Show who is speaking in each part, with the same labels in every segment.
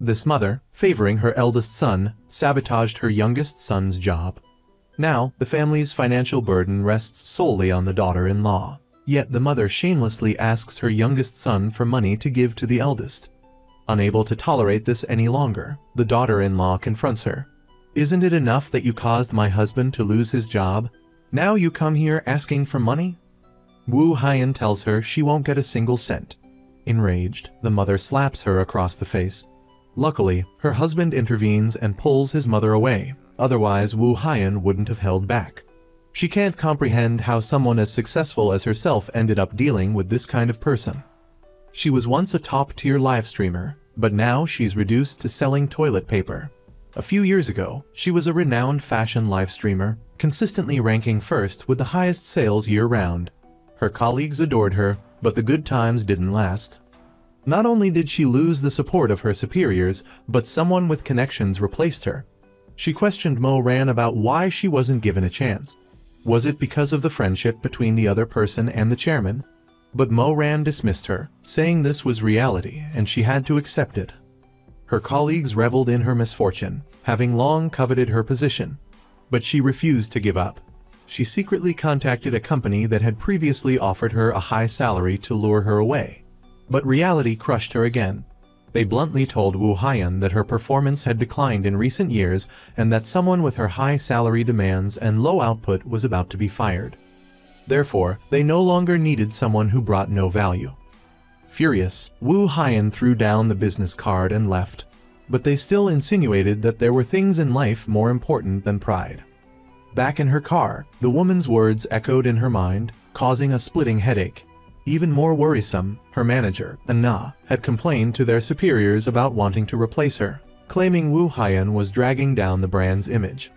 Speaker 1: This mother, favoring her eldest son, sabotaged her youngest son's job. Now, the family's financial burden rests solely on the daughter-in-law. Yet the mother shamelessly asks her youngest son for money to give to the eldest. Unable to tolerate this any longer, the daughter-in-law confronts her. "Isn't it enough that you caused my husband to lose his job? Now you come here asking for money?" Wu Haiyan tells her she won't get a single cent. Enraged, the mother slaps her across the face. Luckily, her husband intervenes and pulls his mother away, otherwise Wu Haiyan wouldn't have held back. She can't comprehend how someone as successful as herself ended up dealing with this kind of person. She was once a top-tier live streamer, but now she's reduced to selling toilet paper. A few years ago, she was a renowned fashion live streamer, consistently ranking first with the highest sales year-round. Her colleagues adored her, but the good times didn't last. Not only did she lose the support of her superiors, but someone with connections replaced her. She questioned Mo Ran about why she wasn't given a chance. Was it because of the friendship between the other person and the chairman? But Mo Ran dismissed her, saying this was reality and she had to accept it. Her colleagues reveled in her misfortune, having long coveted her position. But she refused to give up. She secretly contacted a company that had previously offered her a high salary to lure her away. But reality crushed her again. They bluntly told Wu Haiyan that her performance had declined in recent years and that someone with her high salary demands and low output was about to be fired. Therefore, they no longer needed someone who brought no value. Furious, Wu Haiyan threw down the business card and left. But they still insinuated that there were things in life more important than pride. Back in her car, the woman's words echoed in her mind, causing a splitting headache. Even more worrisome, her manager, Anna, had complained to their superiors about wanting to replace her, claiming Wu Haiyan was dragging down the brand's image.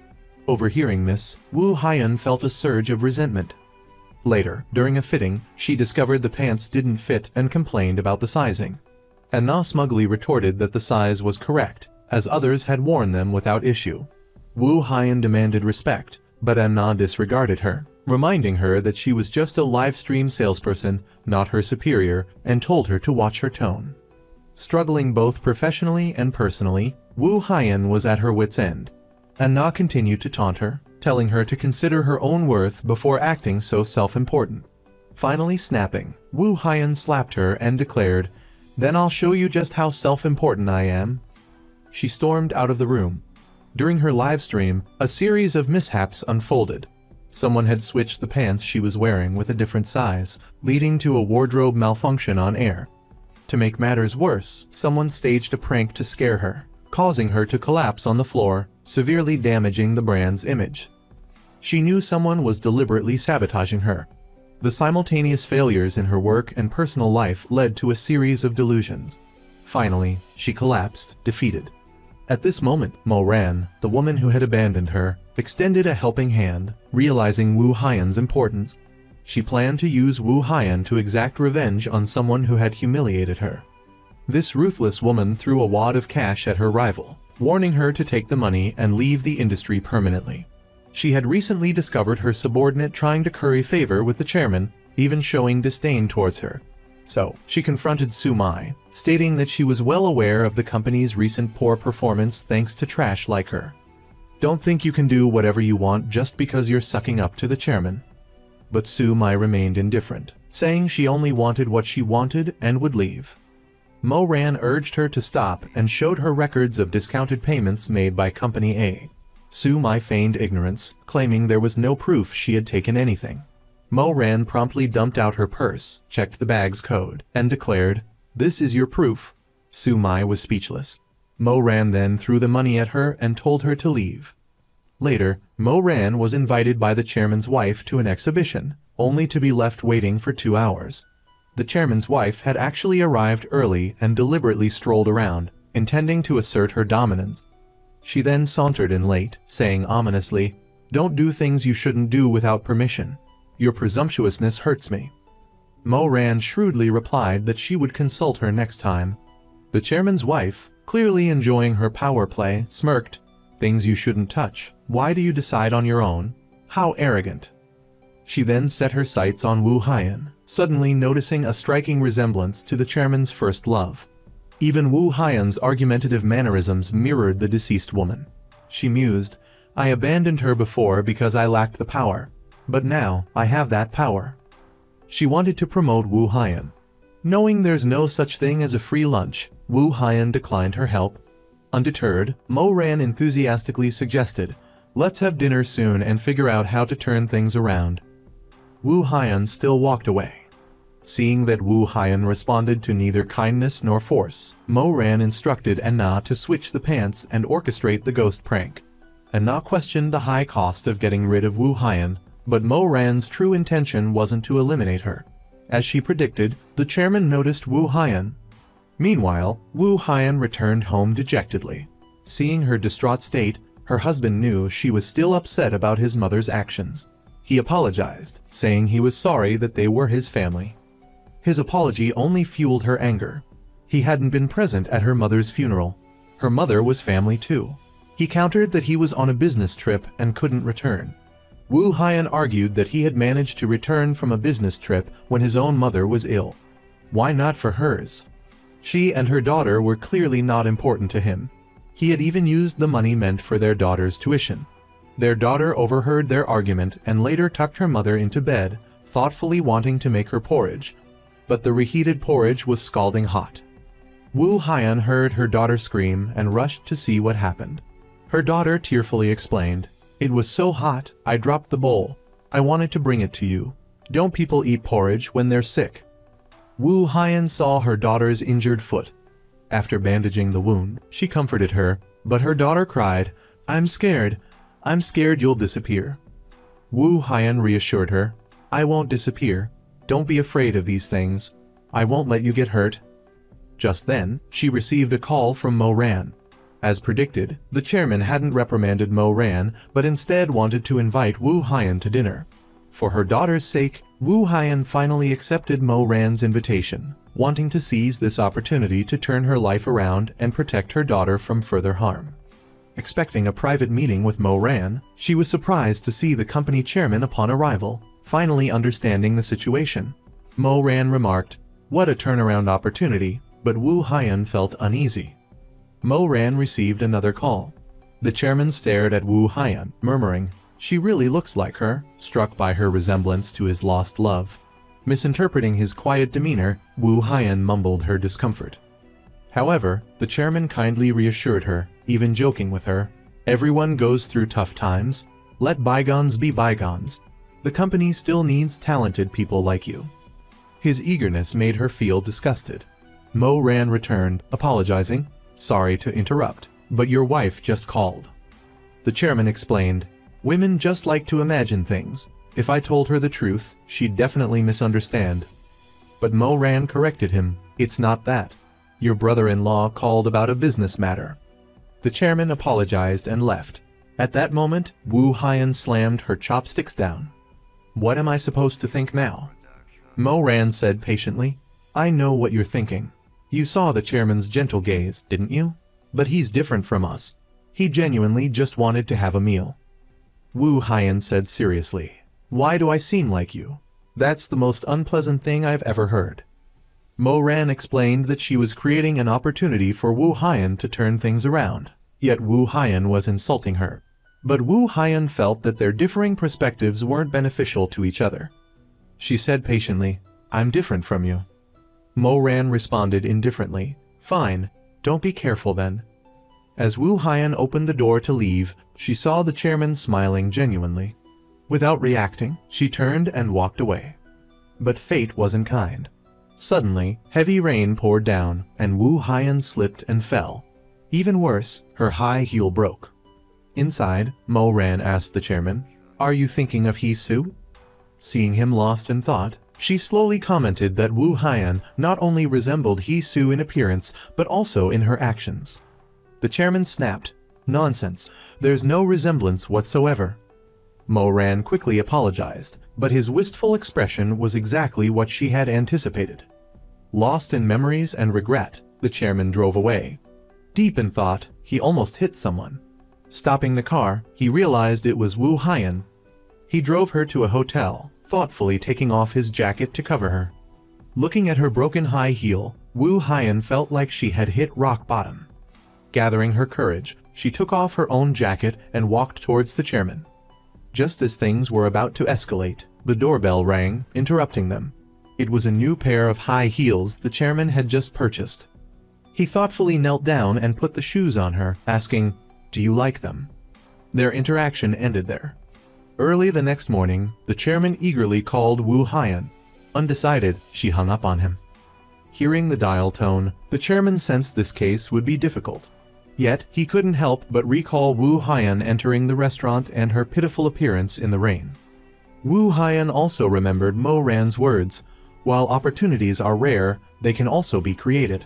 Speaker 1: Overhearing this, Wu Haiyan felt a surge of resentment. Later, during a fitting, she discovered the pants didn't fit and complained about the sizing. Anna smugly retorted that the size was correct, as others had worn them without issue. Wu Haiyan demanded respect, but Anna disregarded her, reminding her that she was just a live stream salesperson, not her superior, and told her to watch her tone. Struggling both professionally and personally, Wu Haiyan was at her wit's end. Anna continued to taunt her, telling her to consider her own worth before acting so self-important. Finally snapping, Wu Haiyan slapped her and declared, "Then I'll show you just how self-important I am." She stormed out of the room. During her live stream, a series of mishaps unfolded. Someone had switched the pants she was wearing with a different size, leading to a wardrobe malfunction on air. To make matters worse, someone staged a prank to scare her, causing her to collapse on the floor, severely damaging the brand's image. She knew someone was deliberately sabotaging her. The simultaneous failures in her work and personal life led to a series of delusions. Finally, she collapsed, defeated. At this moment, Mo Ran, the woman who had abandoned her, extended a helping hand, realizing Wu Haiyan's importance. She planned to use Wu Haiyan to exact revenge on someone who had humiliated her. This ruthless woman threw a wad of cash at her rival, warning her to take the money and leave the industry permanently. She had recently discovered her subordinate trying to curry favor with the chairman, even showing disdain towards her. So, she confronted Su Mai, stating that she was well aware of the company's recent poor performance thanks to trash like her. "Don't think you can do whatever you want just because you're sucking up to the chairman." But Su Mai remained indifferent, saying she only wanted what she wanted and would leave. Mo Ran urged her to stop and showed her records of discounted payments made by Company A. Su Mai feigned ignorance, claiming there was no proof she had taken anything. Mo Ran promptly dumped out her purse, checked the bag's code, and declared, "This is your proof." Su Mai was speechless. Mo Ran then threw the money at her and told her to leave. Later, Mo Ran was invited by the chairman's wife to an exhibition, only to be left waiting for 2 hours. The chairman's wife had actually arrived early and deliberately strolled around, intending to assert her dominance. She then sauntered in late, saying ominously, "Don't do things you shouldn't do without permission. Your presumptuousness hurts me." Mo Ran shrewdly replied that she would consult her next time. The chairman's wife, clearly enjoying her power play, smirked, "Things you shouldn't touch. Why do you decide on your own? How arrogant." She then set her sights on Wu Haiyan, suddenly noticing a striking resemblance to the chairman's first love. Even Wu Haiyan's argumentative mannerisms mirrored the deceased woman. She mused, I abandoned her before because I lacked the power, but now I have that power. She wanted to promote Wu Haiyan. Knowing there's no such thing as a free lunch, Wu Haiyan declined her help. Undeterred, Mo Ran enthusiastically suggested, let's have dinner soon and figure out how to turn things around. Wu Haiyan still walked away. Seeing that Wu Haiyan responded to neither kindness nor force, Mo Ran instructed Anna to switch the pants and orchestrate the ghost prank. Anna questioned the high cost of getting rid of Wu Haiyan, but Mo Ran's true intention wasn't to eliminate her. As she predicted, the chairman noticed Wu Haiyan. Meanwhile, Wu Haiyan returned home dejectedly. Seeing her distraught state, her husband knew she was still upset about his mother's actions. He apologized, saying he was sorry that they were his family. His apology only fueled her anger. He hadn't been present at her mother's funeral. Her mother was family too. He countered that he was on a business trip and couldn't return. Wu Haiyan argued that he had managed to return from a business trip when his own mother was ill. Why not for hers? She and her daughter were clearly not important to him. He had even used the money meant for their daughter's tuition. Their daughter overheard their argument and later tucked her mother into bed, thoughtfully wanting to make her porridge. But the reheated porridge was scalding hot. Wu Haiyan heard her daughter scream and rushed to see what happened. Her daughter tearfully explained, "It was so hot, I dropped the bowl. I wanted to bring it to you. Don't people eat porridge when they're sick?" Wu Haiyan saw her daughter's injured foot. After bandaging the wound, she comforted her, but her daughter cried, I'm scared you'll disappear." Wu Haiyan reassured her, "I won't disappear. Don't be afraid of these things. I won't let you get hurt." Just then, she received a call from Mo Ran. As predicted, the chairman hadn't reprimanded Mo Ran, but instead wanted to invite Wu Haiyan to dinner. For her daughter's sake, Wu Haiyan finally accepted Mo Ran's invitation, wanting to seize this opportunity to turn her life around and protect her daughter from further harm. Expecting a private meeting with Mo Ran, she was surprised to see the company chairman upon arrival. Finally understanding the situation, Mo Ran remarked, "What a turnaround opportunity," but Wu Haiyan felt uneasy. Mo Ran received another call. The chairman stared at Wu Haiyan, murmuring, "She really looks like her," struck by her resemblance to his lost love. Misinterpreting his quiet demeanor, Wu Haiyan mumbled her discomfort. However, the chairman kindly reassured her, even joking with her, "Everyone goes through tough times. Let bygones be bygones. The company still needs talented people like you." His eagerness made her feel disgusted. Mo Ran returned, apologizing, "Sorry to interrupt, but your wife just called." The chairman explained, "Women just like to imagine things. If I told her the truth, she'd definitely misunderstand." But Mo Ran corrected him, "It's not that. Your brother-in-law called about a business matter." The chairman apologized and left. At that moment, Wu Haiyan slammed her chopsticks down. "What am I supposed to think now?" Mo Ran said patiently, "I know what you're thinking. You saw the chairman's gentle gaze, didn't you? But he's different from us. He genuinely just wanted to have a meal." Wu Haiyan said seriously, "Why do I seem like you? That's the most unpleasant thing I've ever heard." Mo Ran explained that she was creating an opportunity for Wu Haiyan to turn things around, yet Wu Haiyan was insulting her. But Wu Haiyan felt that their differing perspectives weren't beneficial to each other. She said patiently, "I'm different from you." Mo Ran responded indifferently, "Fine, don't be careful then." As Wu Haiyan opened the door to leave, she saw the chairman smiling genuinely. Without reacting, she turned and walked away. But fate wasn't kind. Suddenly, heavy rain poured down, and Wu Haiyan slipped and fell. Even worse, her high heel broke. Inside, Mo Ran asked the chairman, "Are you thinking of Hee Su?" Seeing him lost in thought, she slowly commented that Wu Haiyan not only resembled Hee Su in appearance, but also in her actions. The chairman snapped, "Nonsense, there's no resemblance whatsoever." Mo Ran quickly apologized, but his wistful expression was exactly what she had anticipated. Lost in memories and regret, the chairman drove away. Deep in thought, he almost hit someone. Stopping the car, he realized it was Wu Haiyan. He drove her to a hotel, thoughtfully taking off his jacket to cover her. Looking at her broken high heel, Wu Haiyan felt like she had hit rock bottom. Gathering her courage, she took off her own jacket and walked towards the chairman. Just as things were about to escalate, the doorbell rang, interrupting them. It was a new pair of high heels the chairman had just purchased. He thoughtfully knelt down and put the shoes on her, asking, "Do you like them?" Their interaction ended there. Early the next morning, the chairman eagerly called Wu Haiyan. Undecided, she hung up on him. Hearing the dial tone, the chairman sensed this case would be difficult. Yet, he couldn't help but recall Wu Haiyan entering the restaurant and her pitiful appearance in the rain. Wu Haiyan also remembered Mo Ran's words, "While opportunities are rare, they can also be created."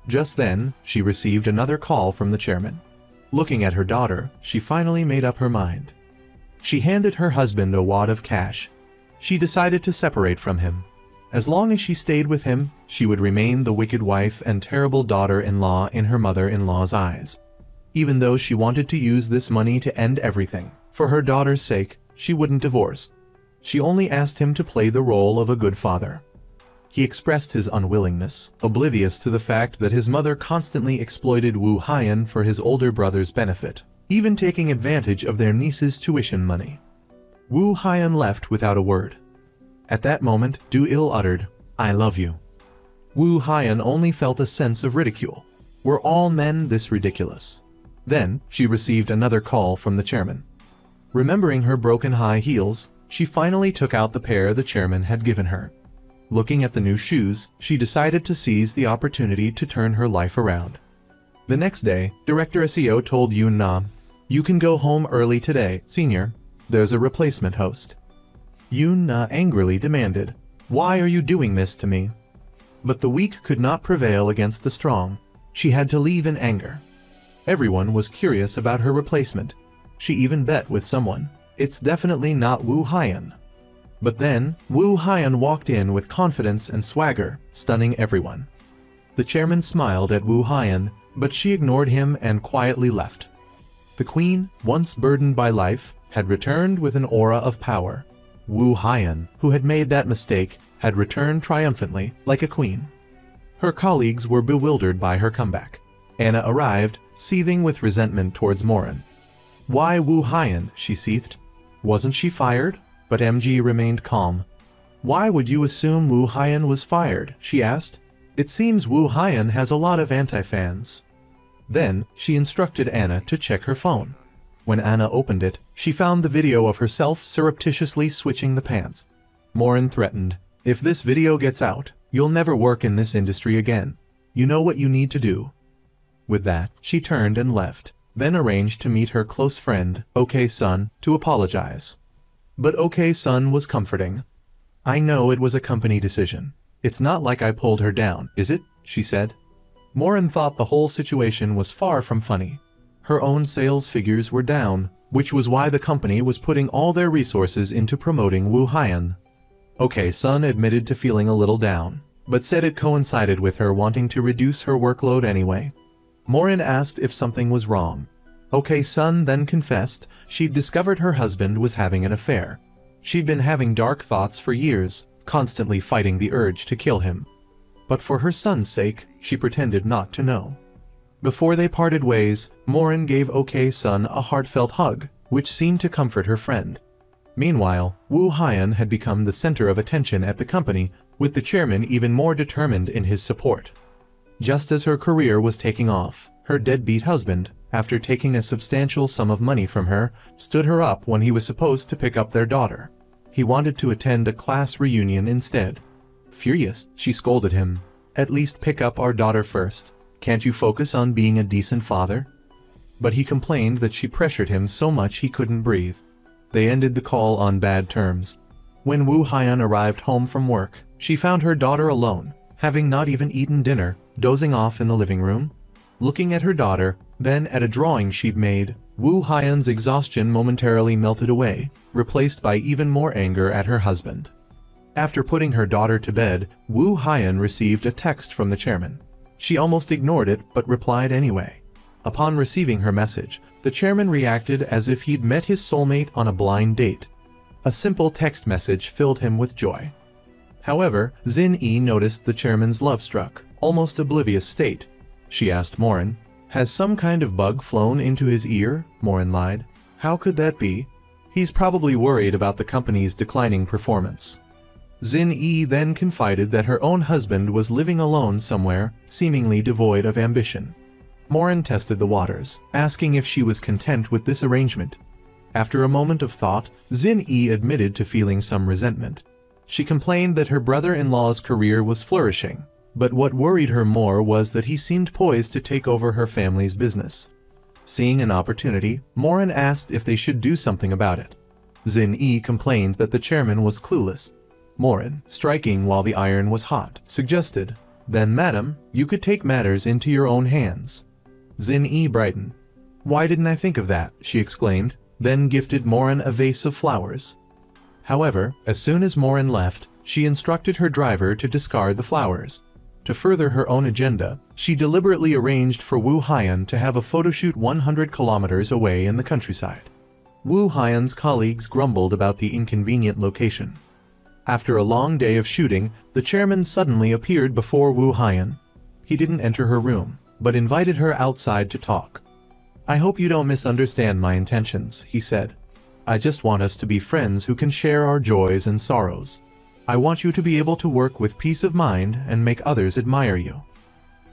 Speaker 1: Just then, she received another call from the chairman. Looking at her daughter, she finally made up her mind. She handed her husband a wad of cash. She decided to separate from him. As long as she stayed with him, she would remain the wicked wife and terrible daughter-in-law in her mother-in-law's eyes. Even though she wanted to use this money to end everything, for her daughter's sake, she wouldn't divorce. She only asked him to play the role of a good father. He expressed his unwillingness, oblivious to the fact that his mother constantly exploited Wu Haiyan for his older brother's benefit, even taking advantage of their niece's tuition money. Wu Haiyan left without a word. At that moment, Du Il uttered, "I love you." Wu Haiyan only felt a sense of ridicule. Were all men this ridiculous? Then, she received another call from the chairman. Remembering her broken high heels, she finally took out the pair the chairman had given her. Looking at the new shoes, she decided to seize the opportunity to turn her life around. The next day, Director SEO told Yoon Na, "You can go home early today, senior. There's a replacement host." Yoon Na angrily demanded, "Why are you doing this to me?" But the weak could not prevail against the strong. She had to leave in anger. Everyone was curious about her replacement. She even bet with someone, "It's definitely not Wu Haiyan." But then, Wu Haiyan walked in with confidence and swagger, stunning everyone. The chairman smiled at Wu Haiyan, but she ignored him and quietly left. The queen, once burdened by life, had returned with an aura of power. Wu Haiyan, who had made that mistake, had returned triumphantly, like a queen. Her colleagues were bewildered by her comeback. Anna arrived, seething with resentment towards Morin. "Why Wu Haiyan?" she seethed. "Wasn't she fired?" But MG remained calm. "Why would you assume Wu Haiyan was fired?" she asked. "It seems Wu Haiyan has a lot of anti-fans." Then, she instructed Anna to check her phone. When Anna opened it, she found the video of herself surreptitiously switching the pants. Morin threatened, "If this video gets out, you'll never work in this industry again. You know what you need to do." With that, she turned and left, then arranged to meet her close friend, OK Sun, to apologize. But OK Sun was comforting. "I know it was a company decision. It's not like I pulled her down, is it?" she said. Morin thought the whole situation was far from funny. Her own sales figures were down, which was why the company was putting all their resources into promoting Wu Haiyan. OK Sun admitted to feeling a little down, but said it coincided with her wanting to reduce her workload anyway. Morin asked if something was wrong. OK Sun then confessed she'd discovered her husband was having an affair. She'd been having dark thoughts for years, constantly fighting the urge to kill him. But for her son's sake, she pretended not to know. Before they parted ways, Morin gave OK Sun a heartfelt hug, which seemed to comfort her friend. Meanwhile, Wu Haiyan had become the center of attention at the company, with the chairman even more determined in his support. Just as her career was taking off, her deadbeat husband, after taking a substantial sum of money from her, stood her up when he was supposed to pick up their daughter. He wanted to attend a class reunion instead. Furious, she scolded him, "At least pick up our daughter first. Can't you focus on being a decent father?" But he complained that she pressured him so much he couldn't breathe. They ended the call on bad terms. When Wu Haiyan arrived home from work, she found her daughter alone, having not even eaten dinner, dozing off in the living room. Looking at her daughter, then at a drawing she'd made, Wu Haiyan's exhaustion momentarily melted away, replaced by even more anger at her husband. After putting her daughter to bed, Wu Haiyan received a text from the chairman. She almost ignored it but replied anyway. Upon receiving her message, the chairman reacted as if he'd met his soulmate on a blind date. A simple text message filled him with joy. However, Zin Yi noticed the chairman's love-struck, almost oblivious state. She asked Morin. Has some kind of bug flown into his ear? Morin lied. How could that be? He's probably worried about the company's declining performance. Xin Yi then confided that her own husband was living alone somewhere, seemingly devoid of ambition. Morin tested the waters, asking if she was content with this arrangement. After a moment of thought, Xin Yi admitted to feeling some resentment. She complained that her brother-in-law's career was flourishing, but what worried her more was that he seemed poised to take over her family's business. Seeing an opportunity, Morin asked if they should do something about it. Xin Yi complained that the chairman was clueless. Morin, striking while the iron was hot, suggested, "Then madam, you could take matters into your own hands." Xin Yi brightened. "Why didn't I think of that?" she exclaimed, then gifted Morin a vase of flowers. However, as soon as Morin left, she instructed her driver to discard the flowers. To further her own agenda, she deliberately arranged for Wu Haiyan to have a photoshoot 100 kilometers away in the countryside. Wu Haiyan's colleagues grumbled about the inconvenient location. After a long day of shooting, the chairman suddenly appeared before Wu Haiyan. He didn't enter her room, but invited her outside to talk. "I hope you don't misunderstand my intentions," he said. "I just want us to be friends who can share our joys and sorrows. I want you to be able to work with peace of mind and make others admire you."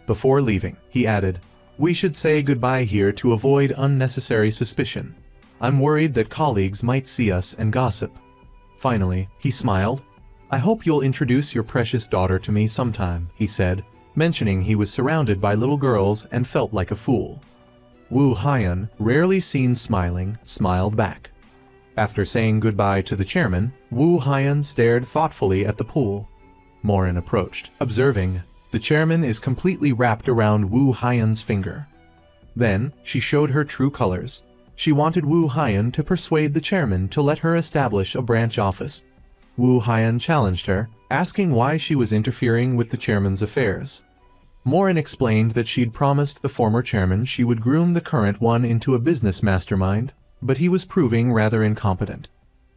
Speaker 1: Before leaving, he added, "We should say goodbye here to avoid unnecessary suspicion. I'm worried that colleagues might see us and gossip." Finally, he smiled. "I hope you'll introduce your precious daughter to me sometime," he said, mentioning he was surrounded by little girls and felt like a fool. Wu Haiyan, rarely seen smiling, smiled back. After saying goodbye to the chairman, Wu Haiyan stared thoughtfully at the pool. Morin approached, observing, "The chairman is completely wrapped around Wu Haiyan's finger." Then, she showed her true colors. She wanted Wu Haiyan to persuade the chairman to let her establish a branch office. Wu Haiyan challenged her, asking why she was interfering with the chairman's affairs. Morin explained that she'd promised the former chairman she would groom the current one into a business mastermind, but he was proving rather incompetent.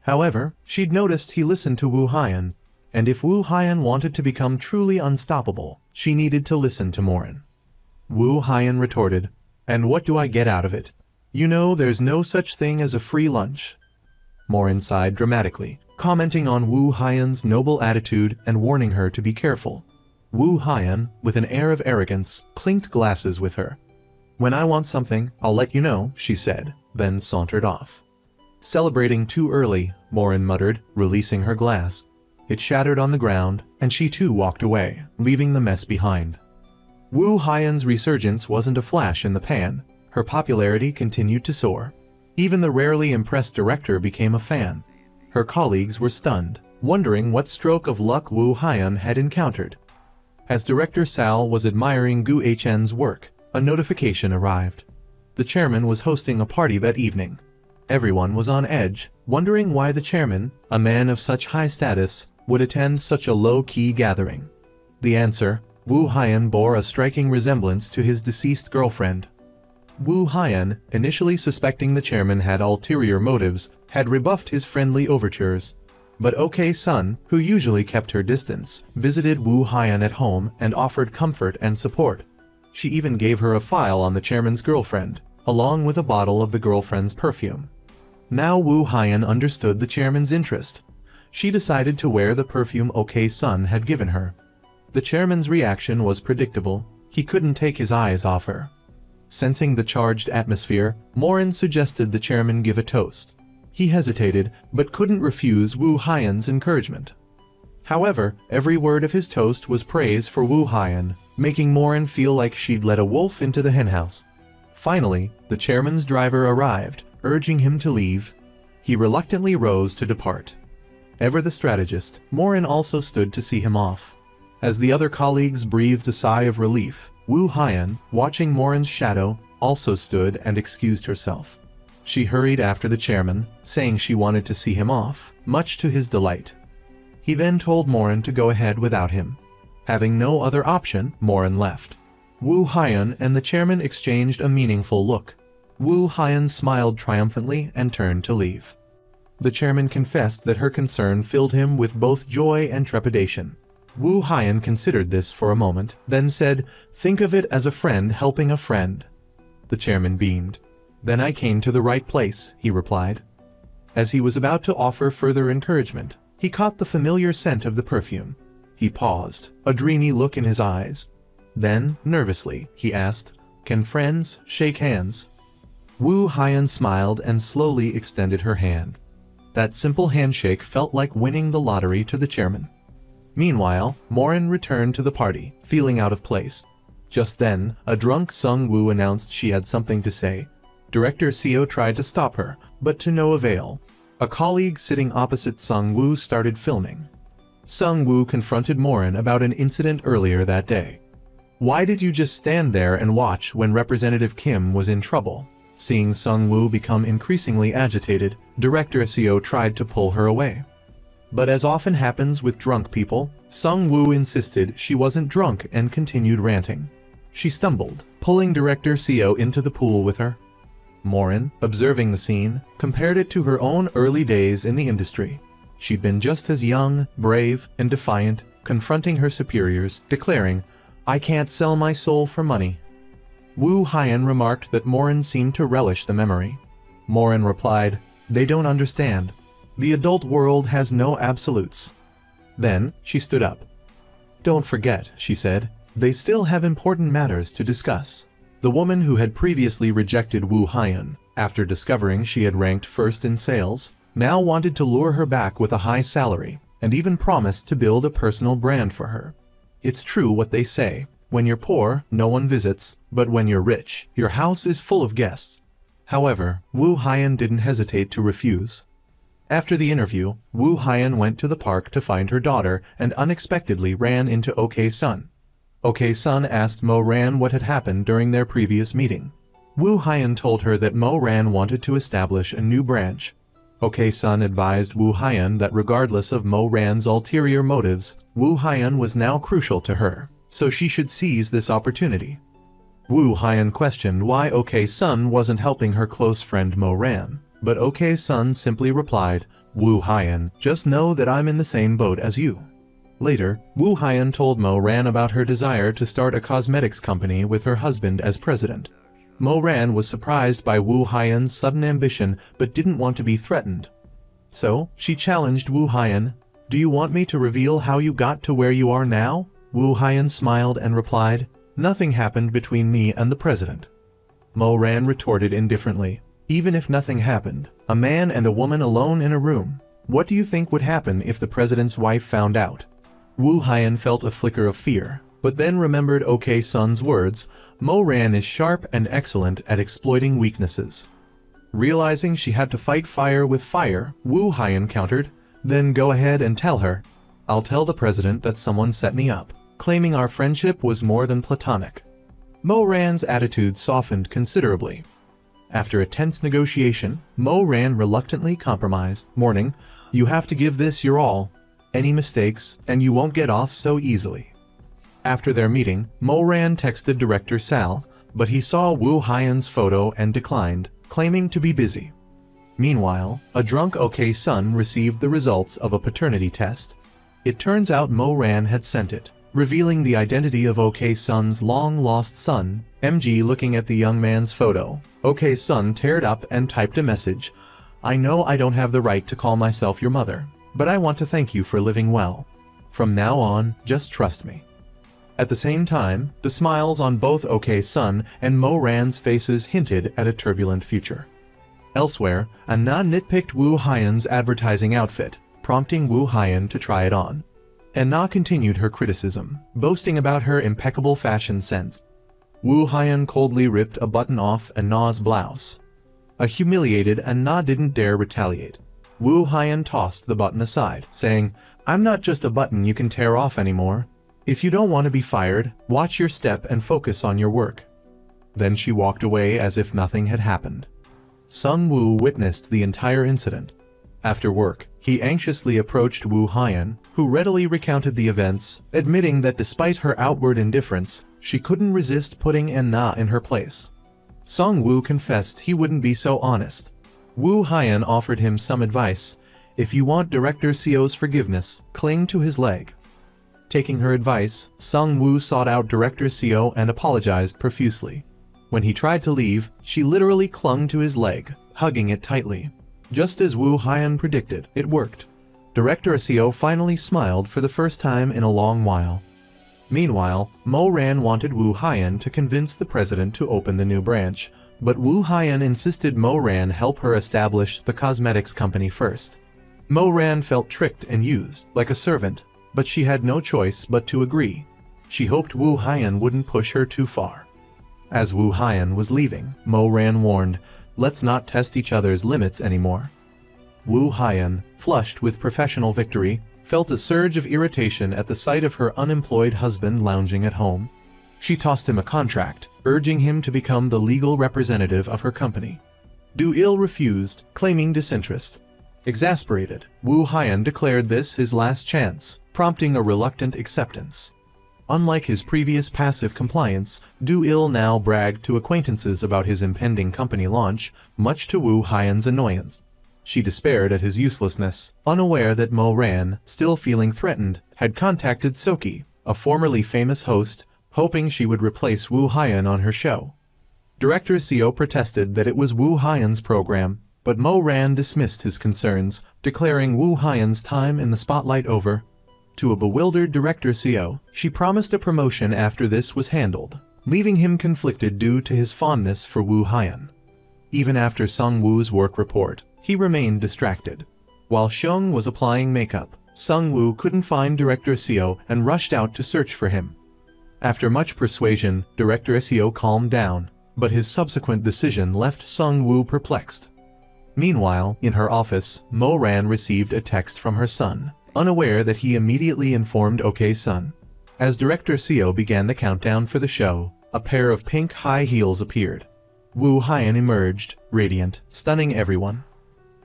Speaker 1: However, she'd noticed he listened to Wu Haiyan, and if Wu Haiyan wanted to become truly unstoppable, she needed to listen to Morin. Wu Haiyan retorted, "And what do I get out of it? You know there's no such thing as a free lunch." Morin sighed dramatically, commenting on Wu Haiyan's noble attitude and warning her to be careful. Wu Haiyan, with an air of arrogance, clinked glasses with her. "When I want something, I'll let you know," she said, then sauntered off. "Celebrating too early," Morin muttered, releasing her glass. It shattered on the ground, and she too walked away, leaving the mess behind. Wu Haiyan's resurgence wasn't a flash in the pan. Her popularity continued to soar. Even the rarely impressed director became a fan. Her colleagues were stunned, wondering what stroke of luck Wu Haiyan had encountered. As Director Sal was admiring Gu Haiyan's work, a notification arrived. The chairman was hosting a party that evening. Everyone was on edge, wondering why the chairman, a man of such high status, would attend such a low-key gathering. The answer: Wu Haiyan bore a striking resemblance to his deceased girlfriend. Wu Haiyan, initially suspecting the chairman had ulterior motives, had rebuffed his friendly overtures. But OK-Sun, who usually kept her distance, visited Wu Haiyan at home and offered comfort and support. She even gave her a file on the chairman's girlfriend, along with a bottle of the girlfriend's perfume. Now Wu Haiyan understood the chairman's interest. She decided to wear the perfume OK-Sun had given her. The chairman's reaction was predictable. He couldn't take his eyes off her. Sensing the charged atmosphere, Morin suggested the chairman give a toast. He hesitated, but couldn't refuse Wu Haiyan's encouragement. However, every word of his toast was praise for Wu Haiyan, making Morin feel like she'd let a wolf into the henhouse. Finally, the chairman's driver arrived, urging him to leave. He reluctantly rose to depart. Ever the strategist, Morin also stood to see him off. As the other colleagues breathed a sigh of relief, Wu Haiyan, watching Morin's shadow, also stood and excused herself. She hurried after the chairman, saying she wanted to see him off, much to his delight. He then told Morin to go ahead without him. Having no other option, Morin left. Wu Haiyan and the chairman exchanged a meaningful look. Wu Haiyan smiled triumphantly and turned to leave. The chairman confessed that her concern filled him with both joy and trepidation. Wu Haiyan considered this for a moment, then said, "Think of it as a friend helping a friend." The chairman beamed. "Then I came to the right place," he replied. As he was about to offer further encouragement, he caught the familiar scent of the perfume. He paused, a dreamy look in his eyes. Then, nervously, he asked, "Can friends shake hands?" Wu Haiyan smiled and slowly extended her hand. That simple handshake felt like winning the lottery to the chairman. Meanwhile, Morin returned to the party, feeling out of place. Just then, a drunk Sung Woo announced she had something to say. Director Seo tried to stop her, but to no avail. A colleague sitting opposite Sung Woo started filming. Sung Woo confronted Morin about an incident earlier that day. "Why did you just stand there and watch when Representative Kim was in trouble?" Seeing Sung Woo become increasingly agitated, Director Seo tried to pull her away. But as often happens with drunk people, Sung Woo insisted she wasn't drunk and continued ranting. She stumbled, pulling Director Seo into the pool with her. Morin, observing the scene, compared it to her own early days in the industry. She'd been just as young, brave, and defiant, confronting her superiors, declaring, "I can't sell my soul for money." Wu Haiyan remarked that Morin seemed to relish the memory. Morin replied, "They don't understand. The adult world has no absolutes." Then, she stood up. "Don't forget," she said, "they still have important matters to discuss." The woman who had previously rejected Wu Haiyan, after discovering she had ranked first in sales, now wanted to lure her back with a high salary, and even promised to build a personal brand for her. It's true what they say, when you're poor, no one visits, but when you're rich, your house is full of guests. However, Wu Haiyan didn't hesitate to refuse. After the interview, Wu Haiyan went to the park to find her daughter and unexpectedly ran into OK Sun. OK Sun asked Mo Ran what had happened during their previous meeting. Wu Haiyan told her that Mo Ran wanted to establish a new branch. OK Sun advised Wu Haiyan that regardless of Mo Ran's ulterior motives, Wu Haiyan was now crucial to her, so she should seize this opportunity. Wu Haiyan questioned why OK Sun wasn't helping her close friend Mo Ran, but OK Sun simply replied, "Wu Haiyan, just know that I'm in the same boat as you." Later, Wu Haiyan told Mo Ran about her desire to start a cosmetics company with her husband as president. Mo Ran was surprised by Wu Haiyan's sudden ambition but didn't want to be threatened. So, she challenged Wu Haiyan, "Do you want me to reveal how you got to where you are now?" Wu Haiyan smiled and replied, "Nothing happened between me and the president." Mo Ran retorted indifferently, "Even if nothing happened, a man and a woman alone in a room, what do you think would happen if the president's wife found out?" Wu Haiyan felt a flicker of fear, but then remembered OK Sun's words, "Mo Ran is sharp and excellent at exploiting weaknesses." Realizing she had to fight fire with fire, Wu Haiyan countered, "Then go ahead and tell her. I'll tell the president that someone set me up, claiming our friendship was more than platonic." Mo Ran's attitude softened considerably. After a tense negotiation, Mo Ran reluctantly compromised, warning, "You have to give this your all. Any mistakes, and you won't get off so easily." After their meeting, Mo Ran texted Director Sal, but he saw Wu Haiyan's photo and declined, claiming to be busy. Meanwhile, a drunk OK Sun received the results of a paternity test. It turns out Mo Ran had sent it, revealing the identity of OK Sun's long-lost son. MG looking at the young man's photo, OK Sun teared up and typed a message, "I know I don't have the right to call myself your mother, but I want to thank you for living well. From now on, just trust me." At the same time, the smiles on both OK Sun and Mo Ran's faces hinted at a turbulent future. Elsewhere, Anna nitpicked Wu Haiyan's advertising outfit, prompting Wu Haiyan to try it on. Anna continued her criticism, boasting about her impeccable fashion sense. Wu Haiyan coldly ripped a button off Anna's blouse. A humiliated Anna didn't dare retaliate. Wu Haiyan tossed the button aside, saying, "I'm not just a button you can tear off anymore. If you don't want to be fired, watch your step and focus on your work." Then she walked away as if nothing had happened. Sung Woo witnessed the entire incident. After work, he anxiously approached Wu Haiyan, who readily recounted the events, admitting that despite her outward indifference, she couldn't resist putting Anna in her place. Sung Woo confessed he wouldn't be so honest. Wu Haiyan offered him some advice. "If you want Director Seo's forgiveness, cling to his leg." Taking her advice, Sung Woo sought out Director Seo and apologized profusely. When he tried to leave, she literally clung to his leg, hugging it tightly. Just as Woo Hyun predicted, it worked. Director Seo finally smiled for the first time in a long while. Meanwhile, Mo Ran wanted Woo Hyun to convince the president to open the new branch, but Woo Hyun insisted Mo Ran help her establish the cosmetics company first. Mo Ran felt tricked and used, like a servant, but she had no choice but to agree. She hoped Woo Hyun wouldn't push her too far. As Woo Hyun was leaving, Mo Ran warned, "Let's not test each other's limits anymore." Woo Hyun, flushed with professional victory, felt a surge of irritation at the sight of her unemployed husband lounging at home. She tossed him a contract, urging him to become the legal representative of her company. Do-il refused, claiming disinterest. Exasperated, Woo Hyun declared this his last chance, prompting a reluctant acceptance. Unlike his previous passive compliance, Do-il now bragged to acquaintances about his impending company launch, much to Woo Hyun's annoyance. She despaired at his uselessness, unaware that Mo Ran, still feeling threatened, had contacted Soki, a formerly famous host, hoping she would replace Woo Hyun on her show. Director Seo protested that it was Woo Hyun's program, but Mo Ran dismissed his concerns, declaring Woo Hyun's time in the spotlight over. To a bewildered Director Seo, she promised a promotion after this was handled, leaving him conflicted due to his fondness for Woo Hyun. Even after Sung Woo's work report, he remained distracted. While Seung was applying makeup, Sung Woo couldn't find Director Seo and rushed out to search for him. After much persuasion, Director Seo calmed down, but his subsequent decision left Sung Woo perplexed. Meanwhile, in her office, Mo Ran received a text from her son, unaware that he immediately informed OK-sun. As Director Seo began the countdown for the show, a pair of pink high heels appeared. Woo Hyun emerged, radiant, stunning everyone.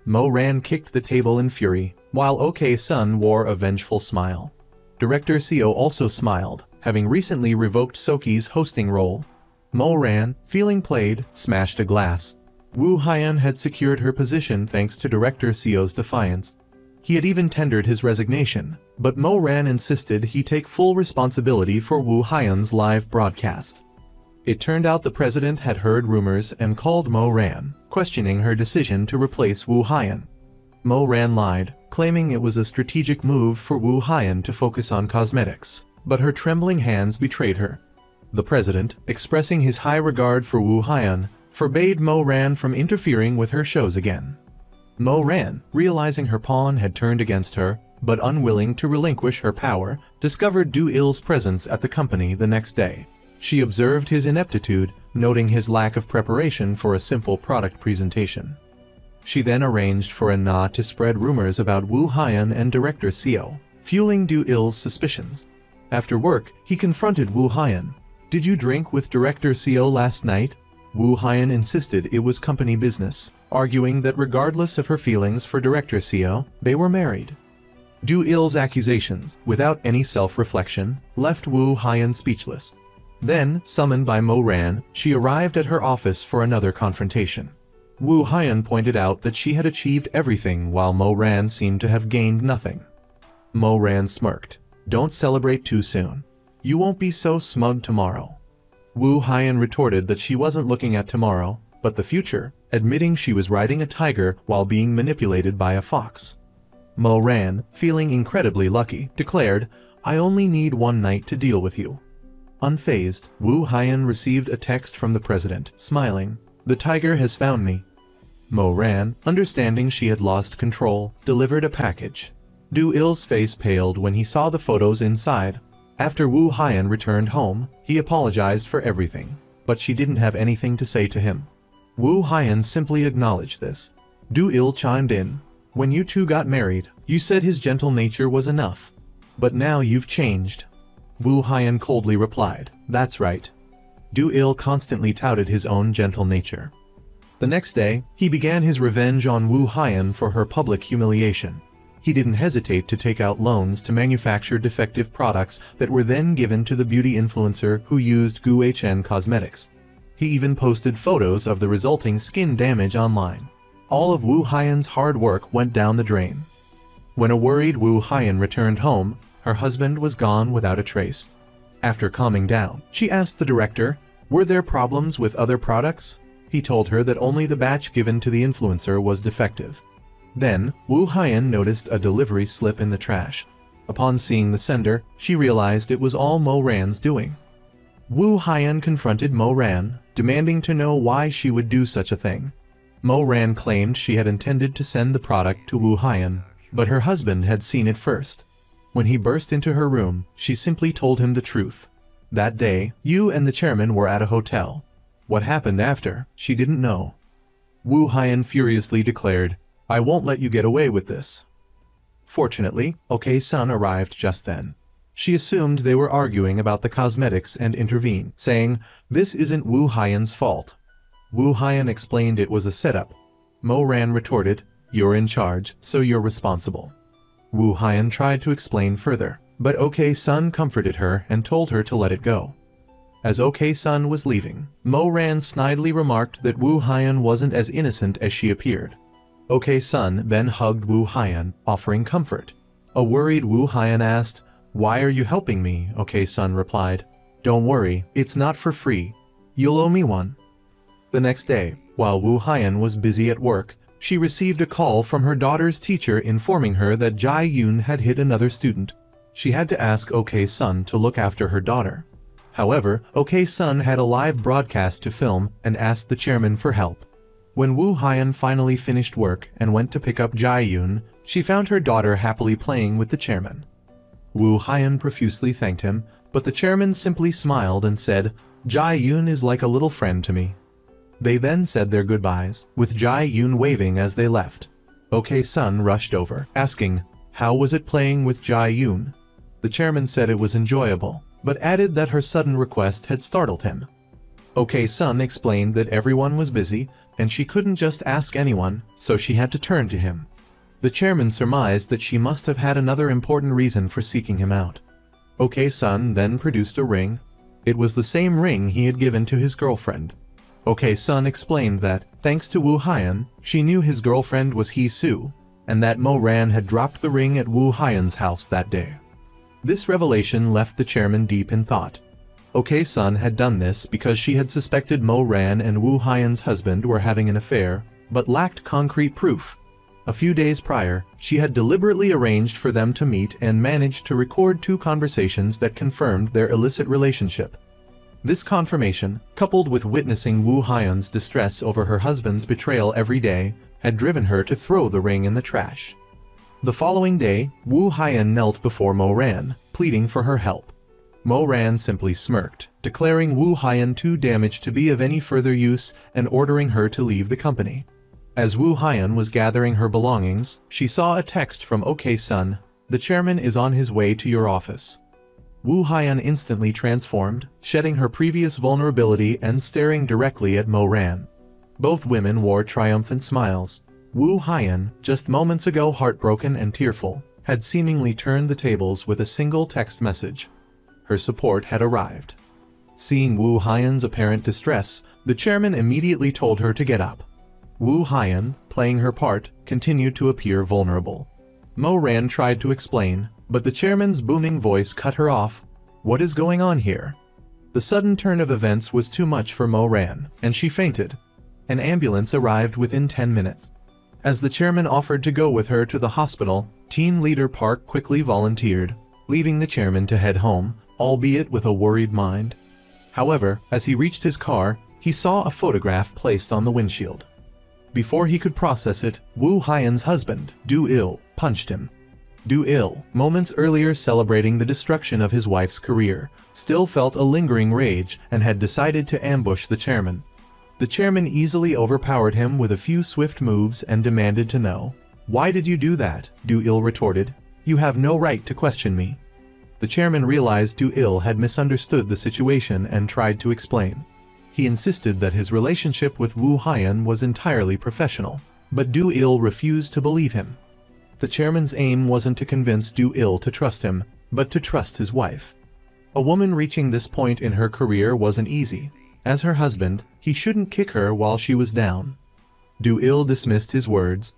Speaker 1: Mo Ran kicked the table in fury, while OK-sun wore a vengeful smile. Director Seo also smiled, having recently revoked Soki's hosting role. Mo Ran, feeling played, smashed a glass. Woo Hyun had secured her position thanks to Director Seo's defiance. He had even tendered his resignation, but Mo Ran insisted he take full responsibility for Woo Hyun's live broadcast. It turned out the president had heard rumors and called Mo Ran, questioning her decision to replace Woo Hyun. Mo Ran lied, claiming it was a strategic move for Woo Hyun to focus on cosmetics, but her trembling hands betrayed her. The president, expressing his high regard for Woo Hyun, forbade Mo Ran from interfering with her shows again. Mo Ran, realizing her pawn had turned against her, but unwilling to relinquish her power, discovered Do-il's presence at the company the next day. She observed his ineptitude, noting his lack of preparation for a simple product presentation. She then arranged for a Na to spread rumors about Woo Hyun and Director Seo, fueling Do-il's suspicions. After work, he confronted Woo Hyun. "Did you drink with Director Seo last night?" Woo Hyun insisted it was company business, arguing that regardless of her feelings for Director Seo, they were married. Do-il's accusations, without any self-reflection, left Woo Hyun speechless. Then, summoned by Mo Ran, she arrived at her office for another confrontation. Woo Hyun pointed out that she had achieved everything while Mo Ran seemed to have gained nothing. Mo Ran smirked. "Don't celebrate too soon. You won't be so smug tomorrow." Woo Hyun retorted that she wasn't looking at tomorrow, but the future, admitting she was riding a tiger while being manipulated by a fox. Mo Ran, feeling incredibly lucky, declared, "I only need one night to deal with you." Unfazed, Woo Hyun received a text from the president, smiling, "The tiger has found me." Mo Ran, understanding she had lost control, delivered a package. Do-il's face paled when he saw the photos inside. After Woo Hyun returned home, he apologized for everything, but she didn't have anything to say to him. Woo Hyun simply acknowledged this. Do-il chimed in, "When you two got married, you said his gentle nature was enough. But now you've changed." Woo Hyun coldly replied, "That's right." Do-il constantly touted his own gentle nature. The next day, he began his revenge on Woo Hyun for her public humiliation. He didn't hesitate to take out loans to manufacture defective products that were then given to the beauty influencer who used GuHN Cosmetics. He even posted photos of the resulting skin damage online. All of Woo Hyun's hard work went down the drain. When a worried Woo Hyun returned home, her husband was gone without a trace. After calming down, she asked the director, were there problems with other products? He told her that only the batch given to the influencer was defective. Then, Wu Haiyan noticed a delivery slip in the trash. Upon seeing the sender, she realized it was all Mo Ran's doing. Wu Haiyan confronted Mo Ran, demanding to know why she would do such a thing. Mo Ran claimed she had intended to send the product to Wu Haiyan, but her husband had seen it first. When he burst into her room, she simply told him the truth. That day, you and the chairman were at a hotel. What happened after, she didn't know. Wu Haiyan furiously declared, I won't let you get away with this. Fortunately, OK-sun arrived just then. She assumed they were arguing about the cosmetics and intervened, saying, this isn't Wu Haiyan's fault. Wu Haiyan explained it was a setup. Mo Ran retorted, you're in charge, so you're responsible. Wu Haiyan tried to explain further, but OK-sun comforted her and told her to let it go. As OK-sun was leaving, Mo Ran snidely remarked that Wu Haiyan wasn't as innocent as she appeared. OK-sun then hugged Wu Haiyan, offering comfort. A worried Wu Haiyan asked, why are you helping me? OK-sun replied, don't worry, it's not for free. You'll owe me one. The next day, while Wu Haiyan was busy at work, she received a call from her daughter's teacher informing her that Jai Yun had hit another student. She had to ask OK-sun to look after her daughter. However, OK-sun had a live broadcast to film and asked the chairman for help. When Wu Haiyan finally finished work and went to pick up Jai Yun, she found her daughter happily playing with the chairman. Wu Haiyan profusely thanked him, but the chairman simply smiled and said, Jai Yun is like a little friend to me. They then said their goodbyes, with Jai Yun waving as they left. OK-sun rushed over, asking, how was it playing with Jai Yun? The chairman said it was enjoyable, but added that her sudden request had startled him. OK-sun explained that everyone was busy, and she couldn't just ask anyone, so she had to turn to him. The chairman surmised that she must have had another important reason for seeking him out. OK-sun then produced a ring. It was the same ring he had given to his girlfriend. OK-sun explained that, thanks to Wu Haiyan, she knew his girlfriend was Hee-Soo, and that Mo Ran had dropped the ring at Wu Haiyan's house that day. This revelation left the chairman deep in thought. OK-sun had done this because she had suspected Mo Ran and Wu Haiyan's husband were having an affair, but lacked concrete proof. A few days prior, she had deliberately arranged for them to meet and managed to record 2 conversations that confirmed their illicit relationship. This confirmation, coupled with witnessing Wu Haiyan's distress over her husband's betrayal every day, had driven her to throw the ring in the trash. The following day, Wu Haiyan knelt before Mo Ran, pleading for her help. Mo Ran simply smirked, declaring Wu Haiyan too damaged to be of any further use and ordering her to leave the company. As Wu Haiyan was gathering her belongings, she saw a text from OK-sun, the chairman is on his way to your office. Wu Haiyan instantly transformed, shedding her previous vulnerability and staring directly at Mo Ran. Both women wore triumphant smiles. Wu Haiyan, just moments ago heartbroken and tearful, had seemingly turned the tables with a single text message. Her support had arrived. Seeing Wu Haiyan's apparent distress, the chairman immediately told her to get up. Wu Haiyan, playing her part, continued to appear vulnerable. Mo Ran tried to explain, but the chairman's booming voice cut her off. What is going on here? The sudden turn of events was too much for Mo Ran, and she fainted. An ambulance arrived within 10 minutes. As the chairman offered to go with her to the hospital, team leader Park quickly volunteered, leaving the chairman to head home, albeit with a worried mind. However, as he reached his car, he saw a photograph placed on the windshield. Before he could process it, Wu Haiyan's husband, Do-il, punched him. Do-il, moments earlier celebrating the destruction of his wife's career, still felt a lingering rage and had decided to ambush the chairman. The chairman easily overpowered him with a few swift moves and demanded to know. Why did you do that? Do-il retorted. You have no right to question me. The chairman realized Do-il had misunderstood the situation and tried to explain. He insisted that his relationship with Wu Haiyan was entirely professional, but Do-il refused to believe him. The chairman's aim wasn't to convince Do-il to trust him, but to trust his wife. A woman reaching this point in her career wasn't easy. As her husband, he shouldn't kick her while she was down. Do-il dismissed his words.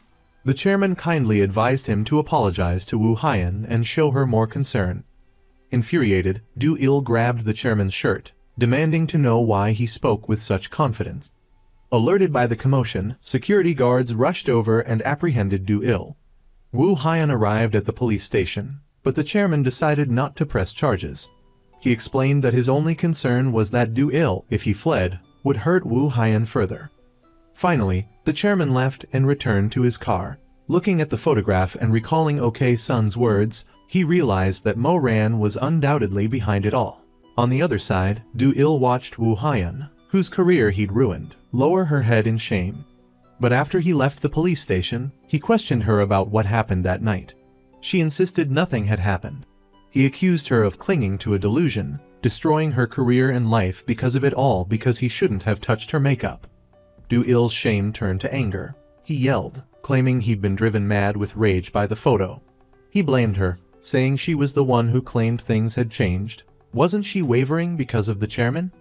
Speaker 1: The chairman kindly advised him to apologize to Wu Haiyan and show her more concern. Infuriated, Du Il grabbed the chairman's shirt, demanding to know why he spoke with such confidence. Alerted by the commotion, security guards rushed over and apprehended Du Il. Wu Haiyan arrived at the police station, but the chairman decided not to press charges. He explained that his only concern was that Du Il, if he fled, would hurt Wu Haiyan further. Finally, the chairman left and returned to his car. Looking at the photograph and recalling OK Sun's words, he realized that Mo Ran was undoubtedly behind it all. On the other side, Du Il watched Wu Haiyan, whose career he'd ruined, lower her head in shame. But after he left the police station, he questioned her about what happened that night. She insisted nothing had happened. He accused her of clinging to a delusion, destroying her career and life because of it all because he shouldn't have touched her makeup. Du Il's shame turned to anger. He yelled, claiming he'd been driven mad with rage by the photo. He blamed her, saying she was the one who claimed things had changed. Wasn't she wavering because of the chairman?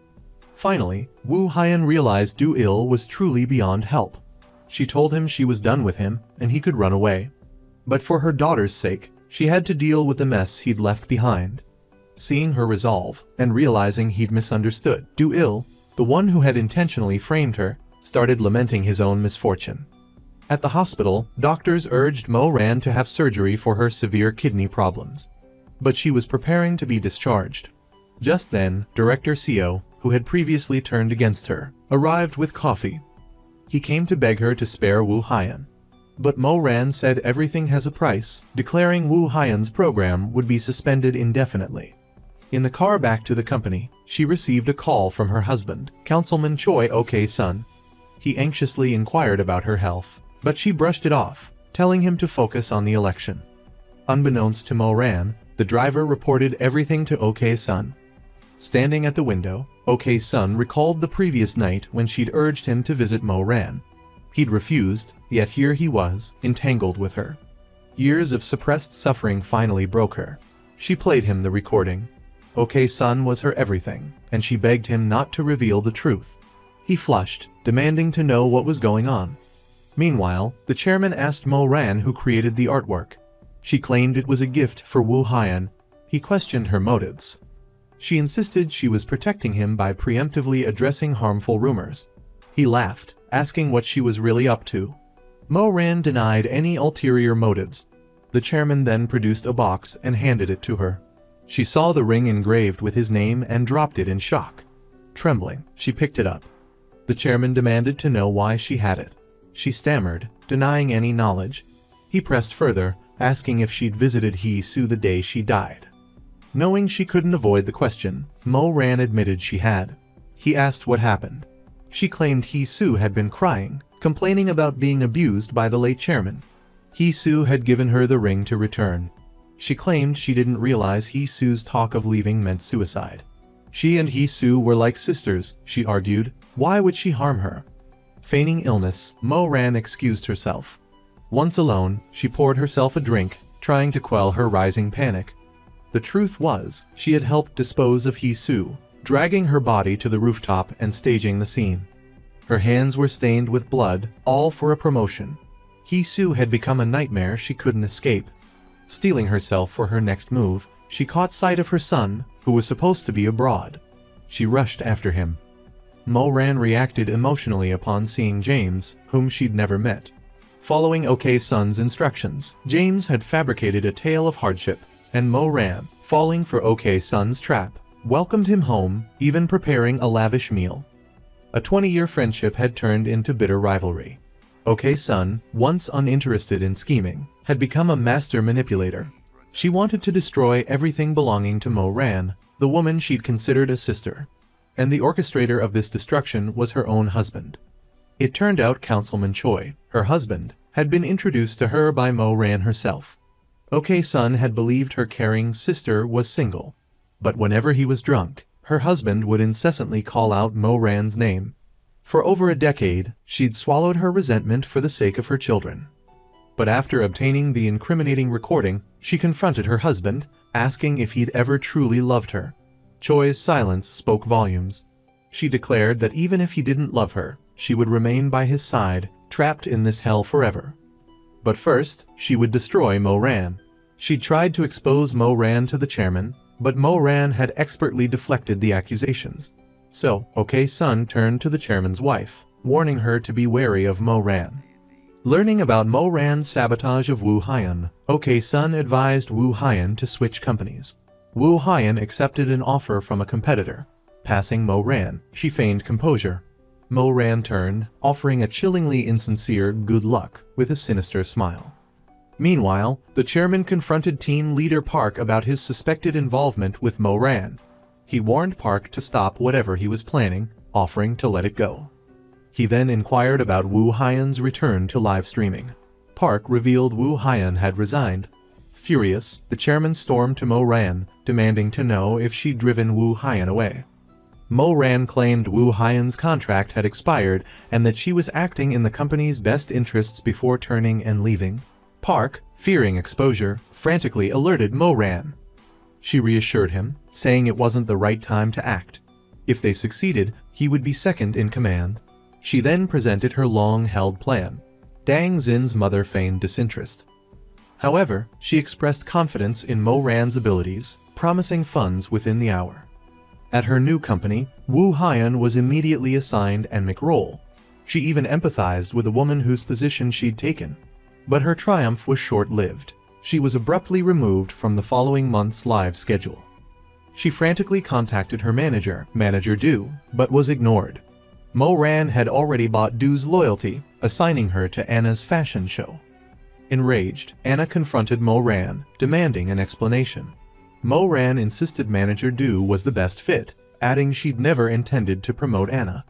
Speaker 1: Finally, Wu Haiyan realized Du Il was truly beyond help. She told him she was done with him and he could run away. But for her daughter's sake, she had to deal with the mess he'd left behind. Seeing her resolve and realizing he'd misunderstood, Du Il, the one who had intentionally framed her, started lamenting his own misfortune. At the hospital, doctors urged Mo Ran to have surgery for her severe kidney problems. But she was preparing to be discharged. Just then, Director Seo, who had previously turned against her, arrived with coffee. He came to beg her to spare Wu Haiyan. But Mo Ran said everything has a price, declaring Wu Haiyan's program would be suspended indefinitely. In the car back to the company, she received a call from her husband, Councilman Choi Ok-sun. He anxiously inquired about her health, but she brushed it off, telling him to focus on the election. Unbeknownst to Mo Ran, the driver reported everything to Ok-sun. Standing at the window, Ok-sun recalled the previous night when she'd urged him to visit Mo Ran. He'd refused, yet here he was, entangled with her. Years of suppressed suffering finally broke her. She played him the recording. Ok-sun was her everything, and she begged him not to reveal the truth. He flushed, demanding to know what was going on. Meanwhile, the chairman asked Mo Ran who created the artwork. She claimed it was a gift for Wu Haiyan. He questioned her motives. She insisted she was protecting him by preemptively addressing harmful rumors. He laughed, asking what she was really up to. Mo Ran denied any ulterior motives. The chairman then produced a box and handed it to her. She saw the ring engraved with his name and dropped it in shock. Trembling, she picked it up. The chairman demanded to know why she had it. She stammered, denying any knowledge. He pressed further, asking if she'd visited Hee Su the day she died. Knowing she couldn't avoid the question, Mo Ran admitted she had. He asked what happened. She claimed Hee Su had been crying, complaining about being abused by the late chairman. Hee Su had given her the ring to return. She claimed she didn't realize Hee Su's talk of leaving meant suicide. She and Hee Su were like sisters, she argued. Why would she harm her? Feigning illness, Mo Ran excused herself. Once alone, she poured herself a drink, trying to quell her rising panic. The truth was, she had helped dispose of Hee Su, dragging her body to the rooftop and staging the scene. Her hands were stained with blood, all for a promotion. Hee Su had become a nightmare she couldn't escape. Steeling herself for her next move, she caught sight of her son, who was supposed to be abroad. She rushed after him. Mo Ran reacted emotionally upon seeing James, whom she'd never met. Following Ok-sun's instructions, James had fabricated a tale of hardship, and Mo Ran, falling for Ok-sun's trap, welcomed him home, even preparing a lavish meal. A 20-year friendship had turned into bitter rivalry. Ok-sun, once uninterested in scheming, had become a master manipulator. She wanted to destroy everything belonging to Mo Ran, the woman she'd considered a sister. And the orchestrator of this destruction was her own husband. It turned out Councilman Choi, her husband, had been introduced to her by Mo Ran herself. Ok-sun had believed her caring sister was single. But whenever he was drunk, her husband would incessantly call out Mo Ran's name. For over a decade, she'd swallowed her resentment for the sake of her children. But after obtaining the incriminating recording, she confronted her husband, asking if he'd ever truly loved her. Choi's silence spoke volumes. She declared that even if he didn't love her, she would remain by his side, trapped in this hell forever. But first, she would destroy Mo Ran. She tried to expose Mo Ran to the chairman, but Mo Ran had expertly deflected the accusations. So, OK Sun turned to the chairman's wife, warning her to be wary of Mo Ran. Learning about Mo Ran's sabotage of Wu Haiyan, OK Sun advised Wu Haiyan to switch companies. Wu Haiyan accepted an offer from a competitor. Passing Mo Ran, she feigned composure. Mo Ran turned, offering a chillingly insincere good luck with a sinister smile. Meanwhile, the chairman confronted team leader Park about his suspected involvement with Mo Ran. He warned Park to stop whatever he was planning, offering to let it go. He then inquired about Wu Haiyan's return to live streaming. Park revealed Wu Haiyan had resigned. Furious, the chairman stormed to Mo Ran, demanding to know if she'd driven Wu Haiyan away. Mo Ran claimed Wu Haiyan's contract had expired and that she was acting in the company's best interests before turning and leaving. Park, fearing exposure, frantically alerted Mo Ran. She reassured him, saying it wasn't the right time to act. If they succeeded, he would be second in command. She then presented her long-held plan. Dang Xin's mother feigned disinterest. However, she expressed confidence in Mo Ran's abilities, promising funds within the hour. At her new company, Wu Haiyan was immediately assigned an McRole role. She even empathized with a woman whose position she'd taken. But her triumph was short-lived. She was abruptly removed from the following month's live schedule. She frantically contacted her manager, Manager Du, but was ignored. Mo Ran had already bought Du's loyalty, assigning her to Anna's fashion show. Enraged, Anna confronted Mo Ran, demanding an explanation. Mo Ran insisted Manager Du was the best fit, adding she'd never intended to promote Anna.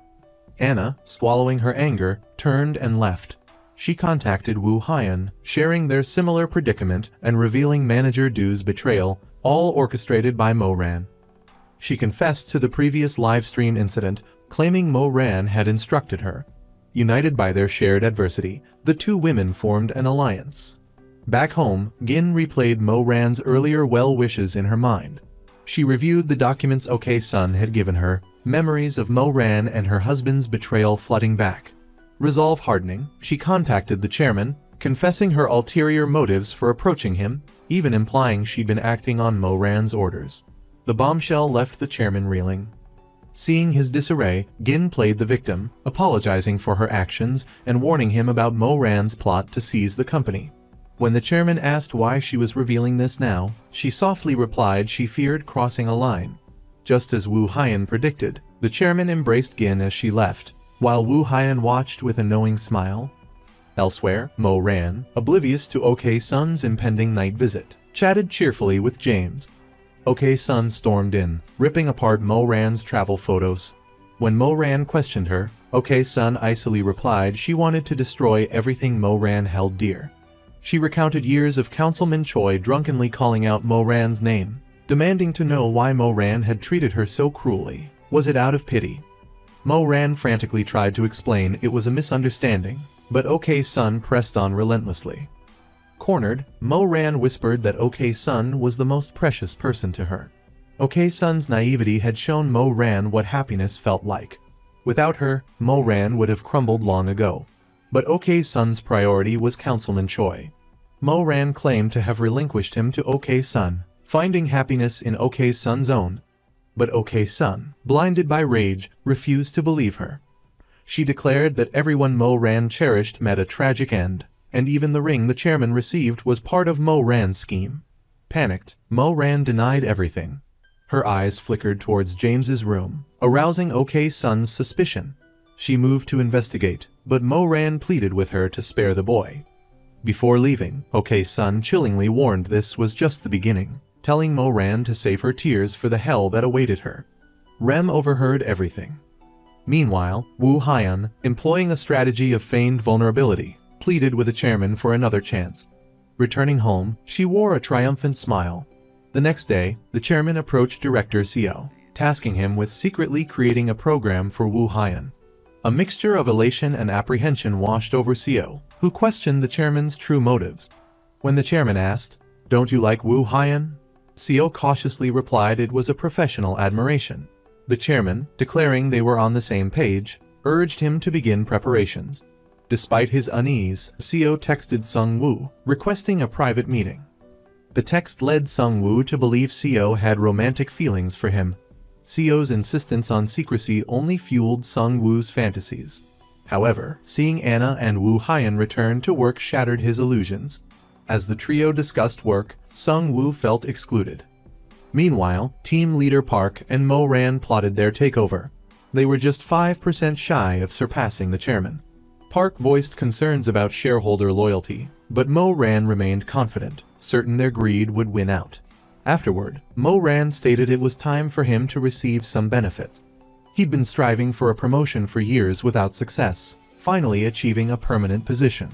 Speaker 1: Anna, swallowing her anger, turned and left. She contacted Wu Haiyan, sharing their similar predicament and revealing Manager Du's betrayal, all orchestrated by Mo Ran. She confessed to the previous livestream incident, claiming Mo Ran had instructed her. United by their shared adversity, the two women formed an alliance. Back home, Gin replayed Mo Ran's earlier well wishes in her mind. She reviewed the documents OK Sun had given her, memories of Mo Ran and her husband's betrayal flooding back. Resolve hardening, she contacted the chairman, confessing her ulterior motives for approaching him, even implying she'd been acting on Mo Ran's orders. The bombshell left the chairman reeling. Seeing his disarray, Gin played the victim, apologizing for her actions and warning him about Mo Ran's plot to seize the company. When the chairman asked why she was revealing this now, she softly replied she feared crossing a line. Just as Wu Haiyan predicted, the chairman embraced Gin as she left, while Wu Haiyan watched with a knowing smile. Elsewhere, Mo Ran, oblivious to OK Sun's impending night visit, chatted cheerfully with James. OK Sun stormed in, ripping apart Mo Ran's travel photos. When Mo Ran questioned her, OK Sun icily replied she wanted to destroy everything Mo Ran held dear. She recounted years of Councilman Choi drunkenly calling out Mo Ran's name, demanding to know why Mo Ran had treated her so cruelly. Was it out of pity? Mo Ran frantically tried to explain it was a misunderstanding, but OK Sun pressed on relentlessly. Cornered, Mo Ran whispered that OK Sun was the most precious person to her. OK Sun's naivety had shown Mo Ran what happiness felt like. Without her, Mo Ran would have crumbled long ago. But OK Sun's priority was Councilman Choi. Mo Ran claimed to have relinquished him to OK Sun, finding happiness in OK Sun's own. But OK Sun, blinded by rage, refused to believe her. She declared that everyone Mo Ran cherished met a tragic end, and even the ring the chairman received was part of Mo Ran's scheme. Panicked, Mo Ran denied everything. Her eyes flickered towards James's room, arousing OK Sun's suspicion. She moved to investigate, but Mo Ran pleaded with her to spare the boy. Before leaving, OK Sun chillingly warned this was just the beginning, telling Mo Ran to save her tears for the hell that awaited her. Rem overheard everything. Meanwhile, Wu Haiyan, employing a strategy of feigned vulnerability, pleaded with the chairman for another chance. Returning home, she wore a triumphant smile. The next day, the chairman approached Director Xiao, tasking him with secretly creating a program for Wu Haiyan. A mixture of elation and apprehension washed over Xiao, who questioned the chairman's true motives. When the chairman asked, "Don't you like Wu Haiyan?" Xiao cautiously replied it was a professional admiration. The chairman, declaring they were on the same page, urged him to begin preparations. Despite his unease, Seo texted Sung-woo, requesting a private meeting. The text led Sung-woo to believe Seo had romantic feelings for him. Seo's insistence on secrecy only fueled Sung-woo's fantasies. However, seeing Anna and Woo Hyun return to work shattered his illusions. As the trio discussed work, Sung-woo felt excluded. Meanwhile, team leader Park and Mo-ran plotted their takeover. They were just 5% shy of surpassing the chairman. Park voiced concerns about shareholder loyalty, but Mo-ran remained confident, certain their greed would win out. Afterward, Mo-ran stated it was time for him to receive some benefits. He'd been striving for a promotion for years without success, finally achieving a permanent position.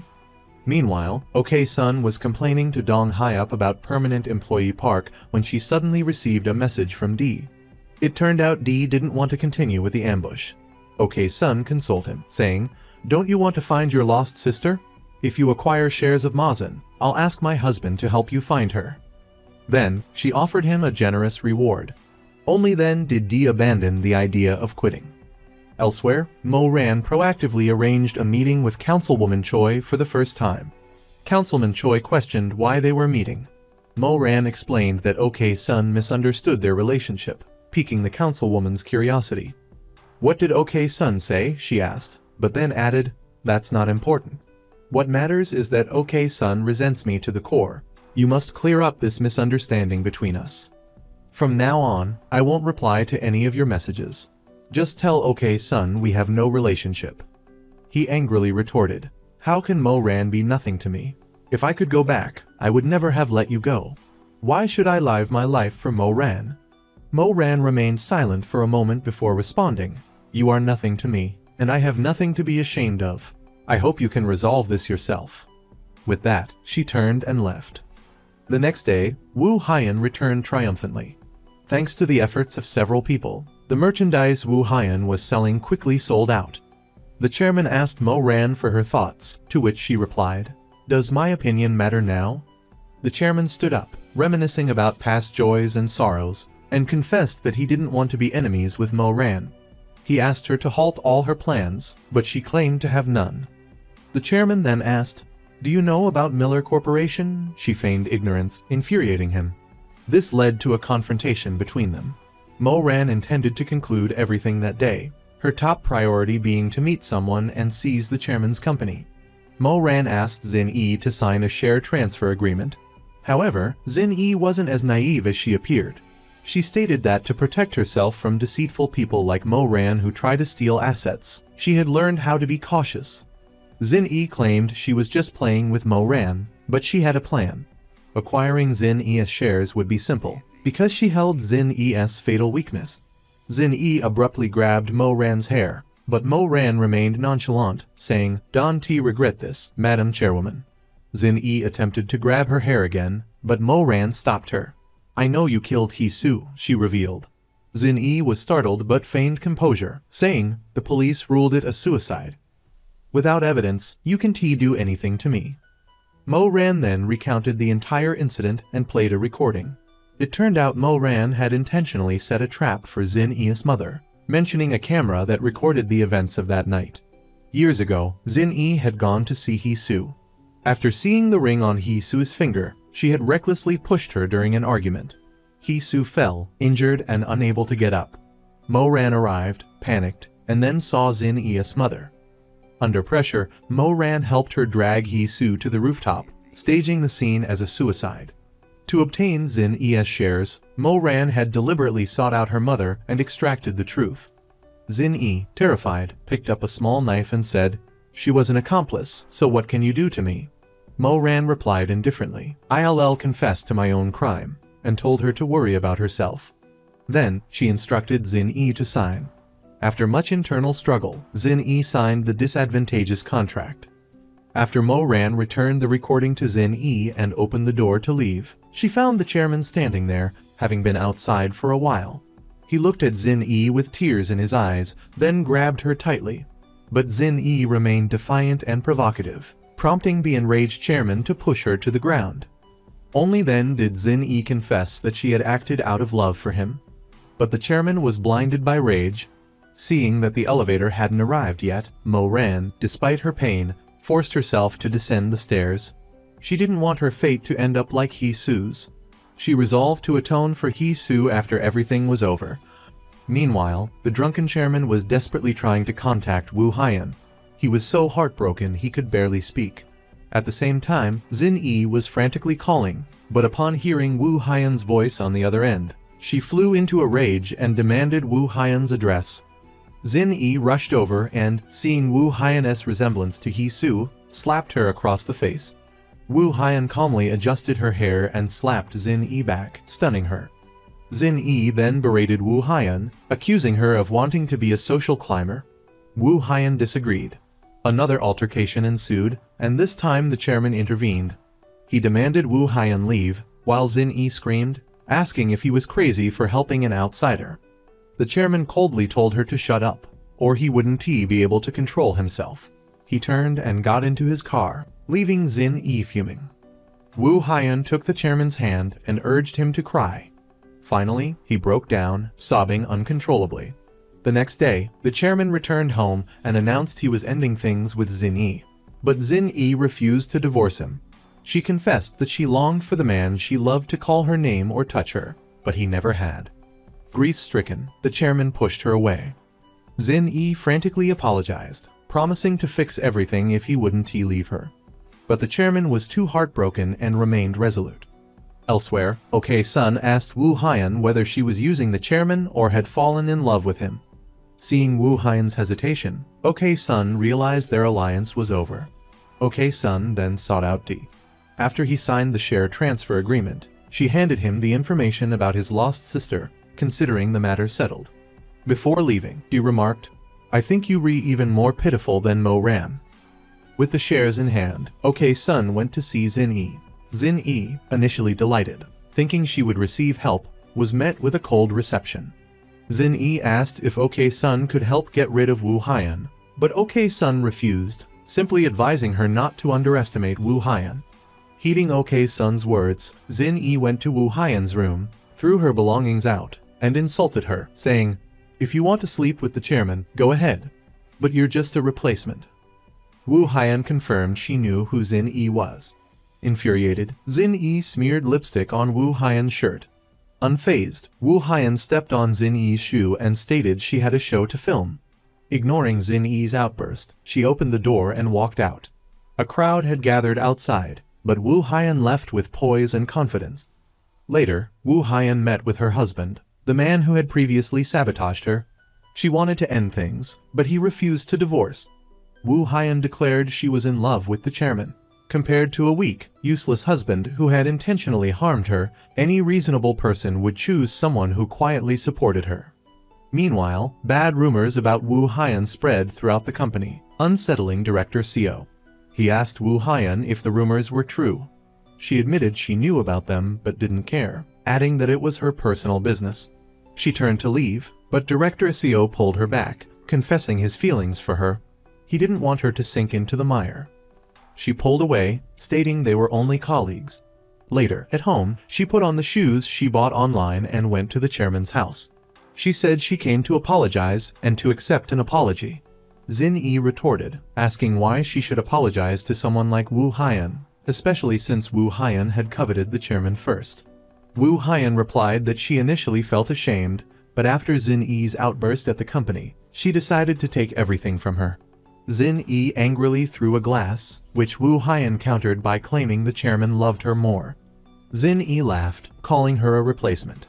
Speaker 1: Meanwhile, OK-sun was complaining to Dong Hyup about permanent employee Park when she suddenly received a message from D. It turned out D didn't want to continue with the ambush. OK-sun consoled him, saying, "Don't you want to find your lost sister? If you acquire shares of Mazin, I'll ask my husband to help you find her." Then, she offered him a generous reward. Only then did D abandon the idea of quitting. Elsewhere, Mo-ran proactively arranged a meeting with Councilwoman Choi for the first time. Councilman Choi questioned why they were meeting. Mo-ran explained that OK-sun misunderstood their relationship, piquing the councilwoman's curiosity. "What did OK-sun say?" she asked, but then added, "That's not important. What matters is that OK-sun resents me to the core. You must clear up this misunderstanding between us. From now on, I won't reply to any of your messages. Just tell OK-sun we have no relationship." He angrily retorted, "How can Mo-ran be nothing to me? If I could go back, I would never have let you go. Why should I live my life for Mo-ran?" Mo-ran remained silent for a moment before responding, "You are nothing to me, and I have nothing to be ashamed of. I hope you can resolve this yourself." With that, she turned and left. The next day, Woo Hyun returned triumphantly. Thanks to the efforts of several people, the merchandise Woo Hyun was selling quickly sold out. The chairman asked Mo-ran for her thoughts, to which she replied, "Does my opinion matter now?" The chairman stood up, reminiscing about past joys and sorrows, and confessed that he didn't want to be enemies with Mo-ran. He asked her to halt all her plans, but she claimed to have none. The chairman then asked, "Do you know about Miller Corporation?" She feigned ignorance, infuriating him. This led to a confrontation between them. Mo-ran intended to conclude everything that day, her top priority being to meet someone and seize the chairman's company. Mo-ran asked Zin-E to sign a share transfer agreement. However, Zin-E wasn't as naive as she appeared. She stated that to protect herself from deceitful people like Mo-ran who try to steal assets, she had learned how to be cautious. Zin-E claimed she was just playing with Mo-ran, but she had a plan. Acquiring Zin-E's shares would be simple, because she held Zin-E's fatal weakness. Zin-E abruptly grabbed Mo-ran's hair, but Mo-ran remained nonchalant, saying, "Don't regret this, Madam Chairwoman." Zin-E attempted to grab her hair again, but Mo-ran stopped her. "I know you killed Hee-soo," she revealed. Zin-E was startled but feigned composure, saying, "The police ruled it a suicide. Without evidence, you can do anything to me." Mo-ran then recounted the entire incident and played a recording. It turned out Mo-ran had intentionally set a trap for Zin-E's mother, mentioning a camera that recorded the events of that night. Years ago, Zin-E had gone to see Hee-soo. After seeing the ring on Hee-soo's finger, she had recklessly pushed her during an argument. Hee-soo fell, injured and unable to get up. Mo-ran arrived, panicked, and then saw Zin-E's mother. Under pressure, Mo-ran helped her drag Hee-soo to the rooftop, staging the scene as a suicide. To obtain Zin-E's shares, Mo-ran had deliberately sought out her mother and extracted the truth. Zin-E, terrified, picked up a small knife and said, "She was an accomplice, so what can you do to me?" Mo-ran replied indifferently, "I'll confess to my own crime," and told her to worry about herself. Then, she instructed Zin-E to sign. After much internal struggle, Zin-E signed the disadvantageous contract. After Mo-ran returned the recording to Zin-E and opened the door to leave, she found the chairman standing there, having been outside for a while. He looked at Zin-E with tears in his eyes, then grabbed her tightly. But Zin-E remained defiant and provocative, prompting the enraged chairman to push her to the ground. Only then did Zin-E confess that she had acted out of love for him. But the chairman was blinded by rage. Seeing that the elevator hadn't arrived yet, Mo-ran, despite her pain, forced herself to descend the stairs. She didn't want her fate to end up like Hee Su's. She resolved to atone for Hee Su after everything was over. Meanwhile, the drunken chairman was desperately trying to contact Wu Haiyan. He was so heartbroken he could barely speak. At the same time, Xin Yi was frantically calling, but upon hearing Wu Haiyan's voice on the other end, she flew into a rage and demanded Wu Haiyan's address. Xin Yi rushed over and, seeing Wu Haiyan's resemblance to Hee Su, slapped her across the face. Wu Haiyan calmly adjusted her hair and slapped Xin Yi back, stunning her. Xin Yi then berated Wu Haiyan, accusing her of wanting to be a social climber. Wu Haiyan disagreed. Another altercation ensued, and this time the chairman intervened. He demanded Wu Haiyan leave, while Xin Yi screamed, asking if he was crazy for helping an outsider. The chairman coldly told her to shut up, or he wouldn't be able to control himself. He turned and got into his car, leaving Xin Yi fuming. Wu Haiyan took the chairman's hand and urged him to cry. Finally, he broke down, sobbing uncontrollably. The next day, the chairman returned home and announced he was ending things with Xin Yi. But Xin Yi refused to divorce him. She confessed that she longed for the man she loved to call her name or touch her, but he never had. Grief-stricken, the chairman pushed her away. Xin Yi frantically apologized, promising to fix everything if he wouldn't leave her. But the chairman was too heartbroken and remained resolute. Elsewhere, OK Sun asked Wu Haiyan whether she was using the chairman or had fallen in love with him. Seeing Wu Haiyan's hesitation, OK Sun realized their alliance was over. OK Sun then sought out Di. After he signed the share transfer agreement, she handed him the information about his lost sister, considering the matter settled. Before leaving, Di remarked, "I think you re even more pitiful than Mo Ran." With the shares in hand, OK Sun went to see Xin Yi. Xin Yi, initially delighted, thinking she would receive help, was met with a cold reception. Xin Yi asked if OK Sun could help get rid of Wu Haiyan, but OK Sun refused, simply advising her not to underestimate Wu Haiyan. Heeding OK Sun's words, Xin Yi went to Wu Haiyan's room, threw her belongings out, and insulted her, saying, "If you want to sleep with the chairman, go ahead. But you're just a replacement." Wu Haiyan confirmed she knew who Xin Yi was. Infuriated, Xin Yi smeared lipstick on Wu Haiyan's shirt. Unfazed, Wu Haiyan stepped on Xin Yi's shoe and stated she had a show to film. Ignoring Xin Yi's outburst, she opened the door and walked out. A crowd had gathered outside, but Wu Haiyan left with poise and confidence. Later, Wu Haiyan met with her husband, the man who had previously sabotaged her. She wanted to end things, but he refused to divorce. Wu Haiyan declared she was in love with the chairman. Compared to a weak, useless husband who had intentionally harmed her, any reasonable person would choose someone who quietly supported her. Meanwhile, bad rumors about Wu Haiyan spread throughout the company, unsettling Director Xiao. He asked Wu Haiyan if the rumors were true. She admitted she knew about them but didn't care, adding that it was her personal business. She turned to leave, but Director Xiao pulled her back, confessing his feelings for her. He didn't want her to sink into the mire. She pulled away, stating they were only colleagues. Later, at home, she put on the shoes she bought online and went to the chairman's house. She said she came to apologize and to accept an apology. Xin Yi retorted, asking why she should apologize to someone like Wu Haiyan, especially since Wu Haiyan had coveted the chairman first. Wu Haiyan replied that she initially felt ashamed, but after Xin Yi's outburst at the company, she decided to take everything from her. Xin Yi angrily threw a glass, which Wu Haiyan countered by claiming the chairman loved her more. Xin Yi laughed, calling her a replacement.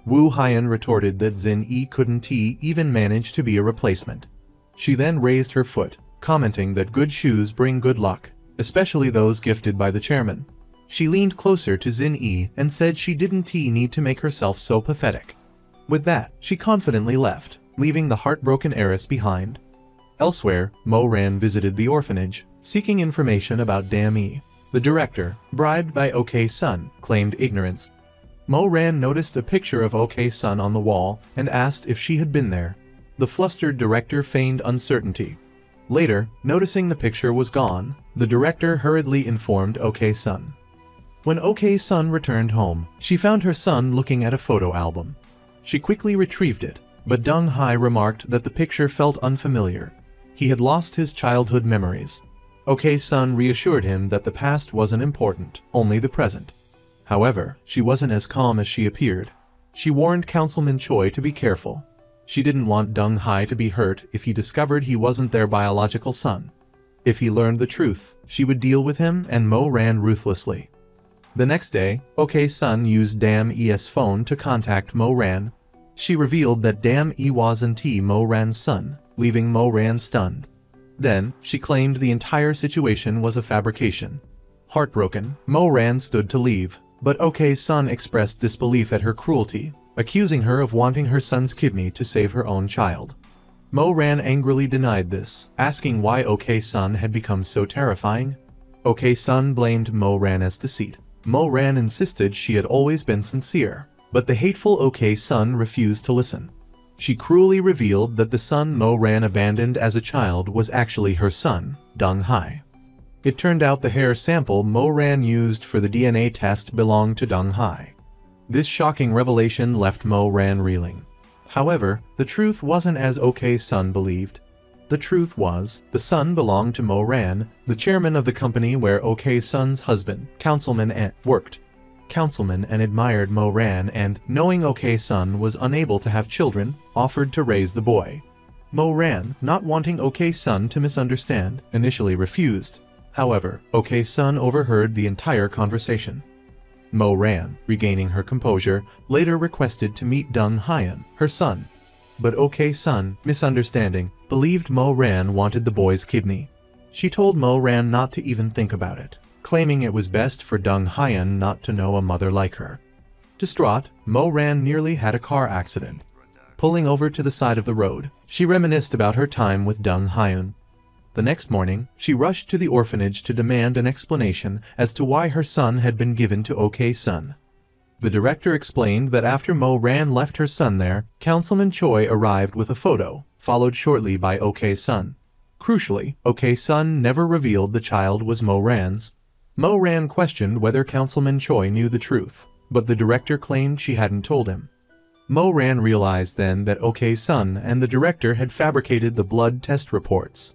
Speaker 1: Wu Haiyan retorted that Xin Yi couldn't even manage to be a replacement. She then raised her foot, commenting that good shoes bring good luck, especially those gifted by the chairman. She leaned closer to Xin Yi and said she didn't need to make herself so pathetic. With that, she confidently left, leaving the heartbroken heiress behind. Elsewhere, Mo Ran visited the orphanage, seeking information about Dam Yi. The director, bribed by OK Sun, claimed ignorance. Mo Ran noticed a picture of OK Sun on the wall and asked if she had been there. The flustered director feigned uncertainty. Later, noticing the picture was gone, the director hurriedly informed OK Sun. When OK Sun returned home, she found her son looking at a photo album. She quickly retrieved it, but Deng Hai remarked that the picture felt unfamiliar. He had lost his childhood memories. OK-sun reassured him that the past wasn't important, only the present. However, she wasn't as calm as she appeared. She warned Councilman Choi to be careful. She didn't want Dong Hai to be hurt if he discovered he wasn't their biological son. If he learned the truth, she would deal with him and Mo Ran ruthlessly. The next day, OK-sun used Dam E's phone to contact Mo Ran. She revealed that Dam E wasn't Mo Ran's son, leaving Mo Ran stunned. Then, she claimed the entire situation was a fabrication. Heartbroken, Mo Ran stood to leave, but OK-sun expressed disbelief at her cruelty, accusing her of wanting her son's kidney to save her own child. Mo Ran angrily denied this, asking why OK-sun had become so terrifying. OK-sun blamed Mo Ran's deceit. Mo Ran insisted she had always been sincere, but the hateful OK-sun refused to listen. She cruelly revealed that the son Mo Ran abandoned as a child was actually her son, Dong Hai. It turned out the hair sample Mo Ran used for the DNA test belonged to Dong Hai. This shocking revelation left Mo Ran reeling. However, the truth wasn't as OK-sun believed. The truth was, the son belonged to Mo Ran, the chairman of the company where OK-sun's husband, Councilman En, worked. Councilman En admired Mo Ran and, knowing OK-sun was unable to have children, offered to raise the boy. Mo Ran, not wanting OK-sun to misunderstand, initially refused. However, OK-sun overheard the entire conversation. Mo Ran, regaining her composure, later requested to meet Dong Haiyan, her son. But OK-sun, misunderstanding, believed Mo Ran wanted the boy's kidney. She told Mo Ran not to even think about it, claiming it was best for Dong Haiyan not to know a mother like her. Distraught, Mo Ran nearly had a car accident. Pulling over to the side of the road, she reminisced about her time with Dong Haiyan. The next morning, she rushed to the orphanage to demand an explanation as to why her son had been given to OK-sun. The director explained that after Mo Ran left her son there, Councilman Choi arrived with a photo, followed shortly by OK-sun. Crucially, OK-sun never revealed the child was Mo Ran's. Mo Ran questioned whether Councilman Choi knew the truth, but the director claimed she hadn't told him. Mo Ran realized then that OK-sun and the director had fabricated the blood test reports.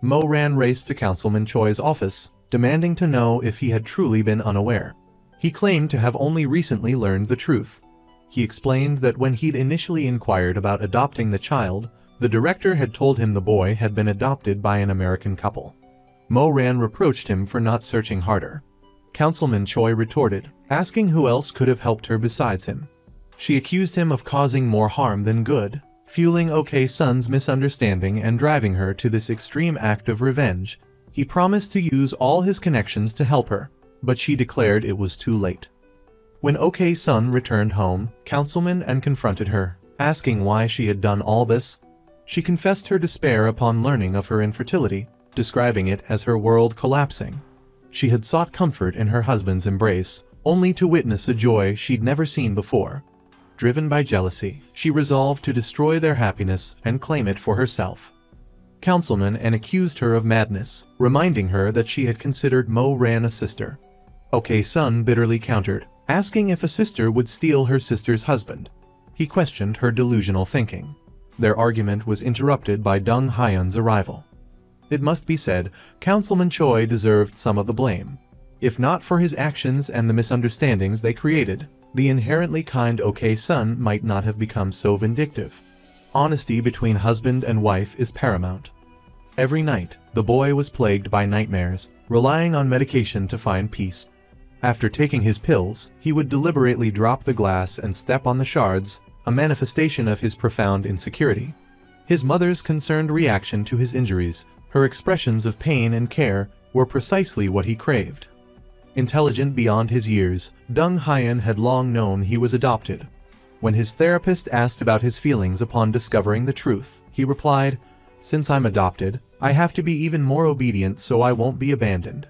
Speaker 1: Mo Ran raced to Councilman Choi's office, demanding to know if he had truly been unaware. He claimed to have only recently learned the truth. He explained that when he'd initially inquired about adopting the child, the director had told him the boy had been adopted by an American couple. Mo Ran reproached him for not searching harder. Councilman Choi retorted, asking who else could have helped her besides him. She accused him of causing more harm than good, fueling OK-sun's misunderstanding and driving her to this extreme act of revenge. He promised to use all his connections to help her, but she declared it was too late. When OK-sun returned home, Councilman En confronted her, asking why she had done all this. She confessed her despair upon learning of her infertility, describing it as her world collapsing. She had sought comfort in her husband's embrace, only to witness a joy she'd never seen before. Driven by jealousy, she resolved to destroy their happiness and claim it for herself. Councilman En accused her of madness, reminding her that she had considered Mo Ran a sister. OK-sun bitterly countered, asking if a sister would steal her sister's husband. He questioned her delusional thinking. Their argument was interrupted by Dong Haiyan's arrival. It must be said, Councilman Choi deserved some of the blame. If not for his actions and the misunderstandings they created, the inherently kind OK-sun might not have become so vindictive. Honesty between husband and wife is paramount. Every night, the boy was plagued by nightmares, relying on medication to find peace. After taking his pills, he would deliberately drop the glass and step on the shards, a manifestation of his profound insecurity. His mother's concerned reaction to his injuries, her expressions of pain and care, were precisely what he craved. Intelligent beyond his years, Dong Haiyan had long known he was adopted. When his therapist asked about his feelings upon discovering the truth, he replied, "Since I'm adopted, I have to be even more obedient so I won't be abandoned."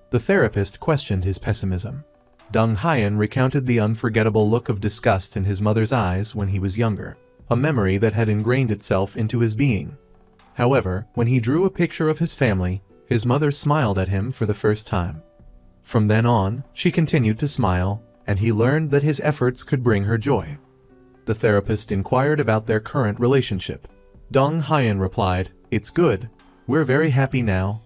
Speaker 1: The therapist questioned his pessimism. Dong Haiyan recounted the unforgettable look of disgust in his mother's eyes when he was younger, a memory that had ingrained itself into his being. However, when he drew a picture of his family, his mother smiled at him for the first time. From then on, she continued to smile, and he learned that his efforts could bring her joy. The therapist inquired about their current relationship. Dong Haiyan replied, "It's good. We're very happy now."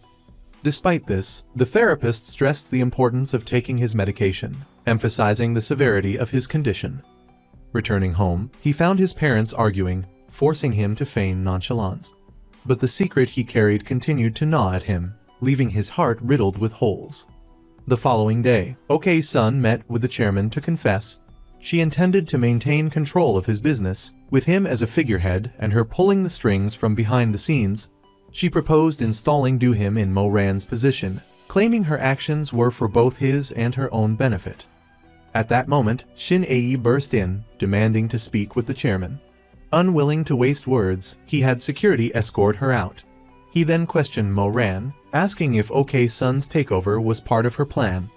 Speaker 1: Despite this, the therapist stressed the importance of taking his medication, emphasizing the severity of his condition. Returning home, he found his parents arguing, forcing him to feign nonchalance. But the secret he carried continued to gnaw at him, leaving his heart riddled with holes. The following day, Ok's son met with the chairman to confess. She intended to maintain control of his business, with him as a figurehead and her pulling the strings from behind the scenes. She proposed installing Do-him in Mo-Ran's position, claiming her actions were for both his and her own benefit. At that moment, Shin Ae burst in, demanding to speak with the chairman. Unwilling to waste words, he had security escort her out. He then questioned Mo-Ran, asking if Ok's son's takeover was part of her plan.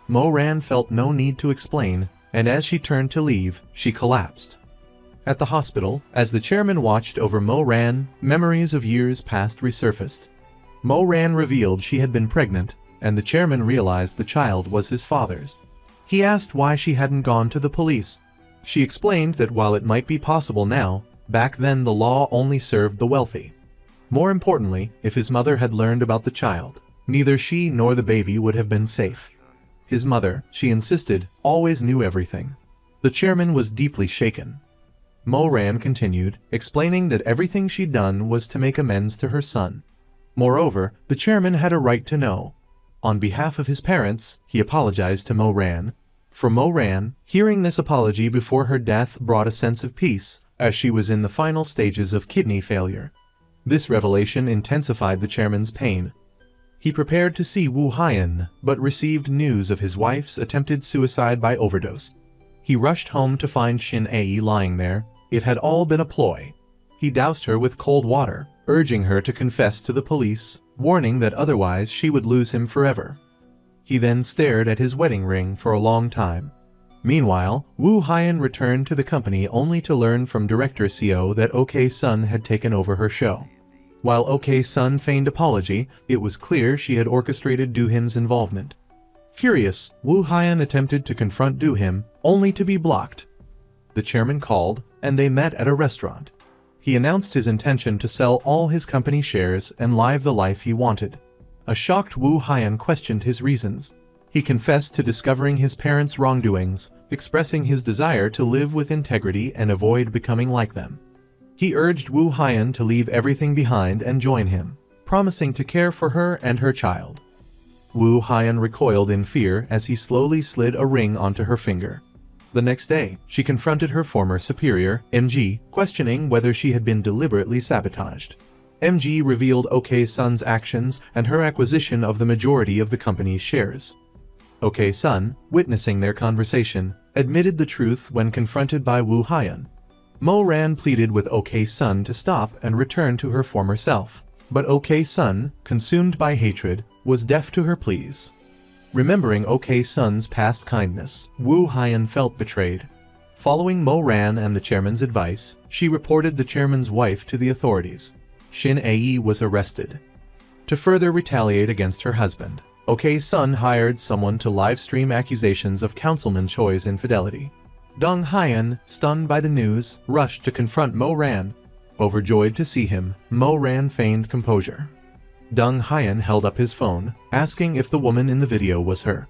Speaker 1: Mo-Ran felt no need to explain, and as she turned to leave, she collapsed. At the hospital, as the chairman watched over Mo-Ran, memories of years past resurfaced. Mo-Ran revealed she had been pregnant, and the chairman realized the child was his father's. He asked why she hadn't gone to the police. She explained that while it might be possible now, back then the law only served the wealthy. More importantly, if his mother had learned about the child, neither she nor the baby would have been safe. His mother, she insisted, always knew everything. The chairman was deeply shaken. Mo-Ran continued, explaining that everything she'd done was to make amends to her son. Moreover, the chairman had a right to know. On behalf of his parents, he apologized to Mo-Ran. For Mo-Ran, hearing this apology before her death brought a sense of peace, as she was in the final stages of kidney failure. This revelation intensified the chairman's pain. He prepared to see Wu Haiyan, but received news of his wife's attempted suicide by overdose. He rushed home to find Shin Ae lying there. It had all been a ploy. He doused her with cold water, urging her to confess to the police, warning that otherwise she would lose him forever. He then stared at his wedding ring for a long time. Meanwhile, Wu Haiyan returned to the company only to learn from director Seo that Ok's son had taken over her show. While Ok's son feigned apology, it was clear she had orchestrated Do-him's involvement. Furious, Wu Haiyan attempted to confront Do-him, only to be blocked. The chairman called, and they met at a restaurant. He announced his intention to sell all his company shares and live the life he wanted. A shocked Wu Haiyan questioned his reasons. He confessed to discovering his parents' wrongdoings, expressing his desire to live with integrity and avoid becoming like them. He urged Wu Haiyan to leave everything behind and join him, promising to care for her and her child. Wu Haiyan recoiled in fear as he slowly slid a ring onto her finger. The next day, she confronted her former superior, MG, questioning whether she had been deliberately sabotaged. MG revealed Ok's son's actions and her acquisition of the majority of the company's shares. Ok's son, witnessing their conversation, admitted the truth when confronted by Wu Haiyan. Mo-Ran pleaded with Ok's son to stop and return to her former self, but Ok's son, consumed by hatred, was deaf to her pleas. Remembering Ok's son's past kindness, Wu Haiyan felt betrayed. Following Mo-Ran and the chairman's advice, she reported the chairman's wife to the authorities. Shin Ae was arrested. To further retaliate against her husband, Ok's son hired someone to live-stream accusations of Councilman Choi's infidelity. Dong Haiyan, stunned by the news, rushed to confront Mo-Ran. Overjoyed to see him, Mo-Ran feigned composure. Dong Haiyan held up his phone, asking if the woman in the video was her.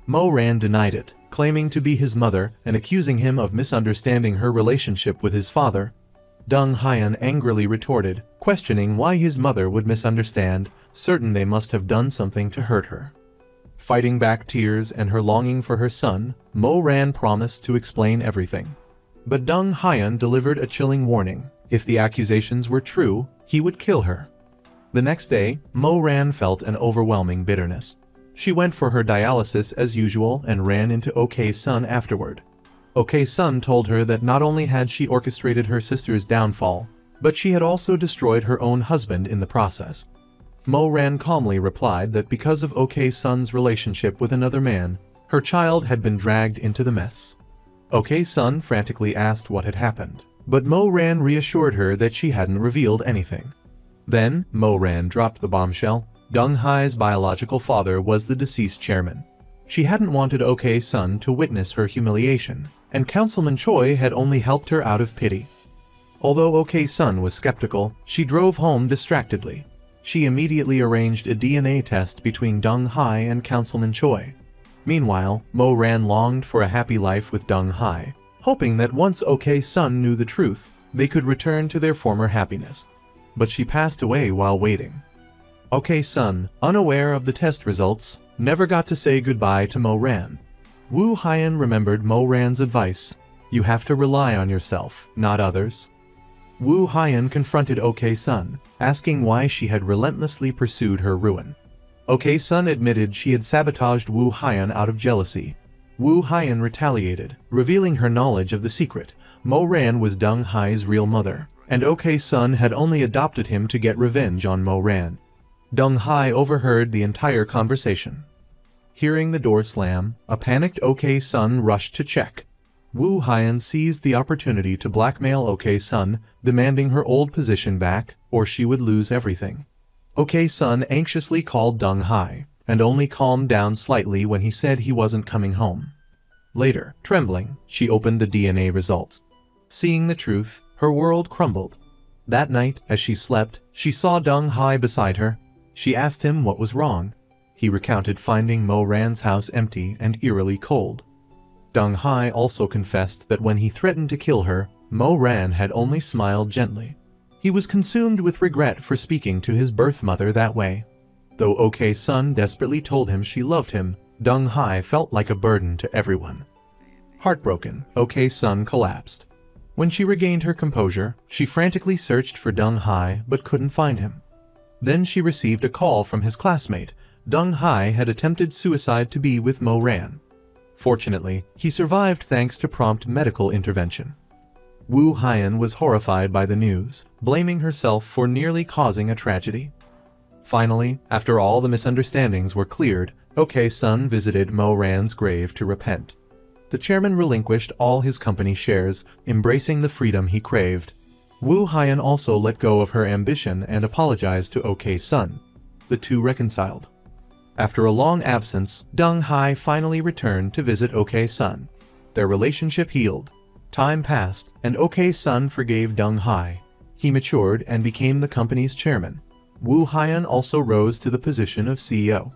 Speaker 1: Mo-Ran denied it, claiming to be his mother and accusing him of misunderstanding her relationship with his father. Dong Haiyan angrily retorted, questioning why his mother would misunderstand, certain they must have done something to hurt her. Fighting back tears and her longing for her son, Mo-Ran promised to explain everything. But Dong Haiyan delivered a chilling warning. If the accusations were true, he would kill her. The next day, Mo-Ran felt an overwhelming bitterness. She went for her dialysis as usual and ran into Ok's son afterward. Ok's son told her that not only had she orchestrated her sister's downfall, but she had also destroyed her own husband in the process. Mo-Ran calmly replied that because of Ok's son's relationship with another man, her child had been dragged into the mess. Ok's son frantically asked what had happened, but Mo-Ran reassured her that she hadn't revealed anything. Then, Mo-Ran dropped the bombshell. Dong Hai's biological father was the deceased chairman. She hadn't wanted Ok's son to witness her humiliation, and Councilman Choi had only helped her out of pity. Although Ok's son was skeptical, she drove home distractedly. She immediately arranged a DNA test between Dong Hai and Councilman Choi. Meanwhile, Mo Ran longed for a happy life with Dong Hai, hoping that once OK Sun knew the truth, they could return to their former happiness. But she passed away while waiting. OK Sun, unaware of the test results, never got to say goodbye to Mo Ran. Wu Haiyan remembered Mo Ran's advice: you have to rely on yourself, not others. Wu Haiyan confronted OK Sun, asking why she had relentlessly pursued her ruin. OK Sun admitted she had sabotaged Wu Haiyan out of jealousy. Wu Haiyan retaliated, revealing her knowledge of the secret. Mo Ran was Dong Hai's real mother, and OK Sun had only adopted him to get revenge on Mo Ran. Dong Hai overheard the entire conversation. Hearing the door slam, a panicked OK Sun rushed to check. Wu Haiyan seized the opportunity to blackmail OK Sun, demanding her old position back, or she would lose everything. OK Sun anxiously called Dong Hai, and only calmed down slightly when he said he wasn't coming home. Later, trembling, she opened the DNA results. Seeing the truth, her world crumbled. That night, as she slept, she saw Dong Hai beside her. She asked him what was wrong. He recounted finding Mo Ran's house empty and eerily cold. Dong Hai also confessed that when he threatened to kill her, Mo Ran had only smiled gently. He was consumed with regret for speaking to his birth mother that way. Though OK Sun desperately told him she loved him, Dong Hai felt like a burden to everyone. Heartbroken, OK Sun collapsed. When she regained her composure, she frantically searched for Dong Hai but couldn't find him. Then she received a call from his classmate. Dong Hai had attempted suicide to be with Mo Ran. Fortunately, he survived thanks to prompt medical intervention. Wu Haiyan was horrified by the news, blaming herself for nearly causing a tragedy. Finally, after all the misunderstandings were cleared, OK Sun visited Mo Ran's grave to repent. The chairman relinquished all his company shares, embracing the freedom he craved. Wu Haiyan also let go of her ambition and apologized to OK Sun. The two reconciled. After a long absence, Dong Hai finally returned to visit OK Sun. Their relationship healed. Time passed, and OK Sun forgave Dong Hai. He matured and became the company's chairman. Wu Haiyan also rose to the position of CEO.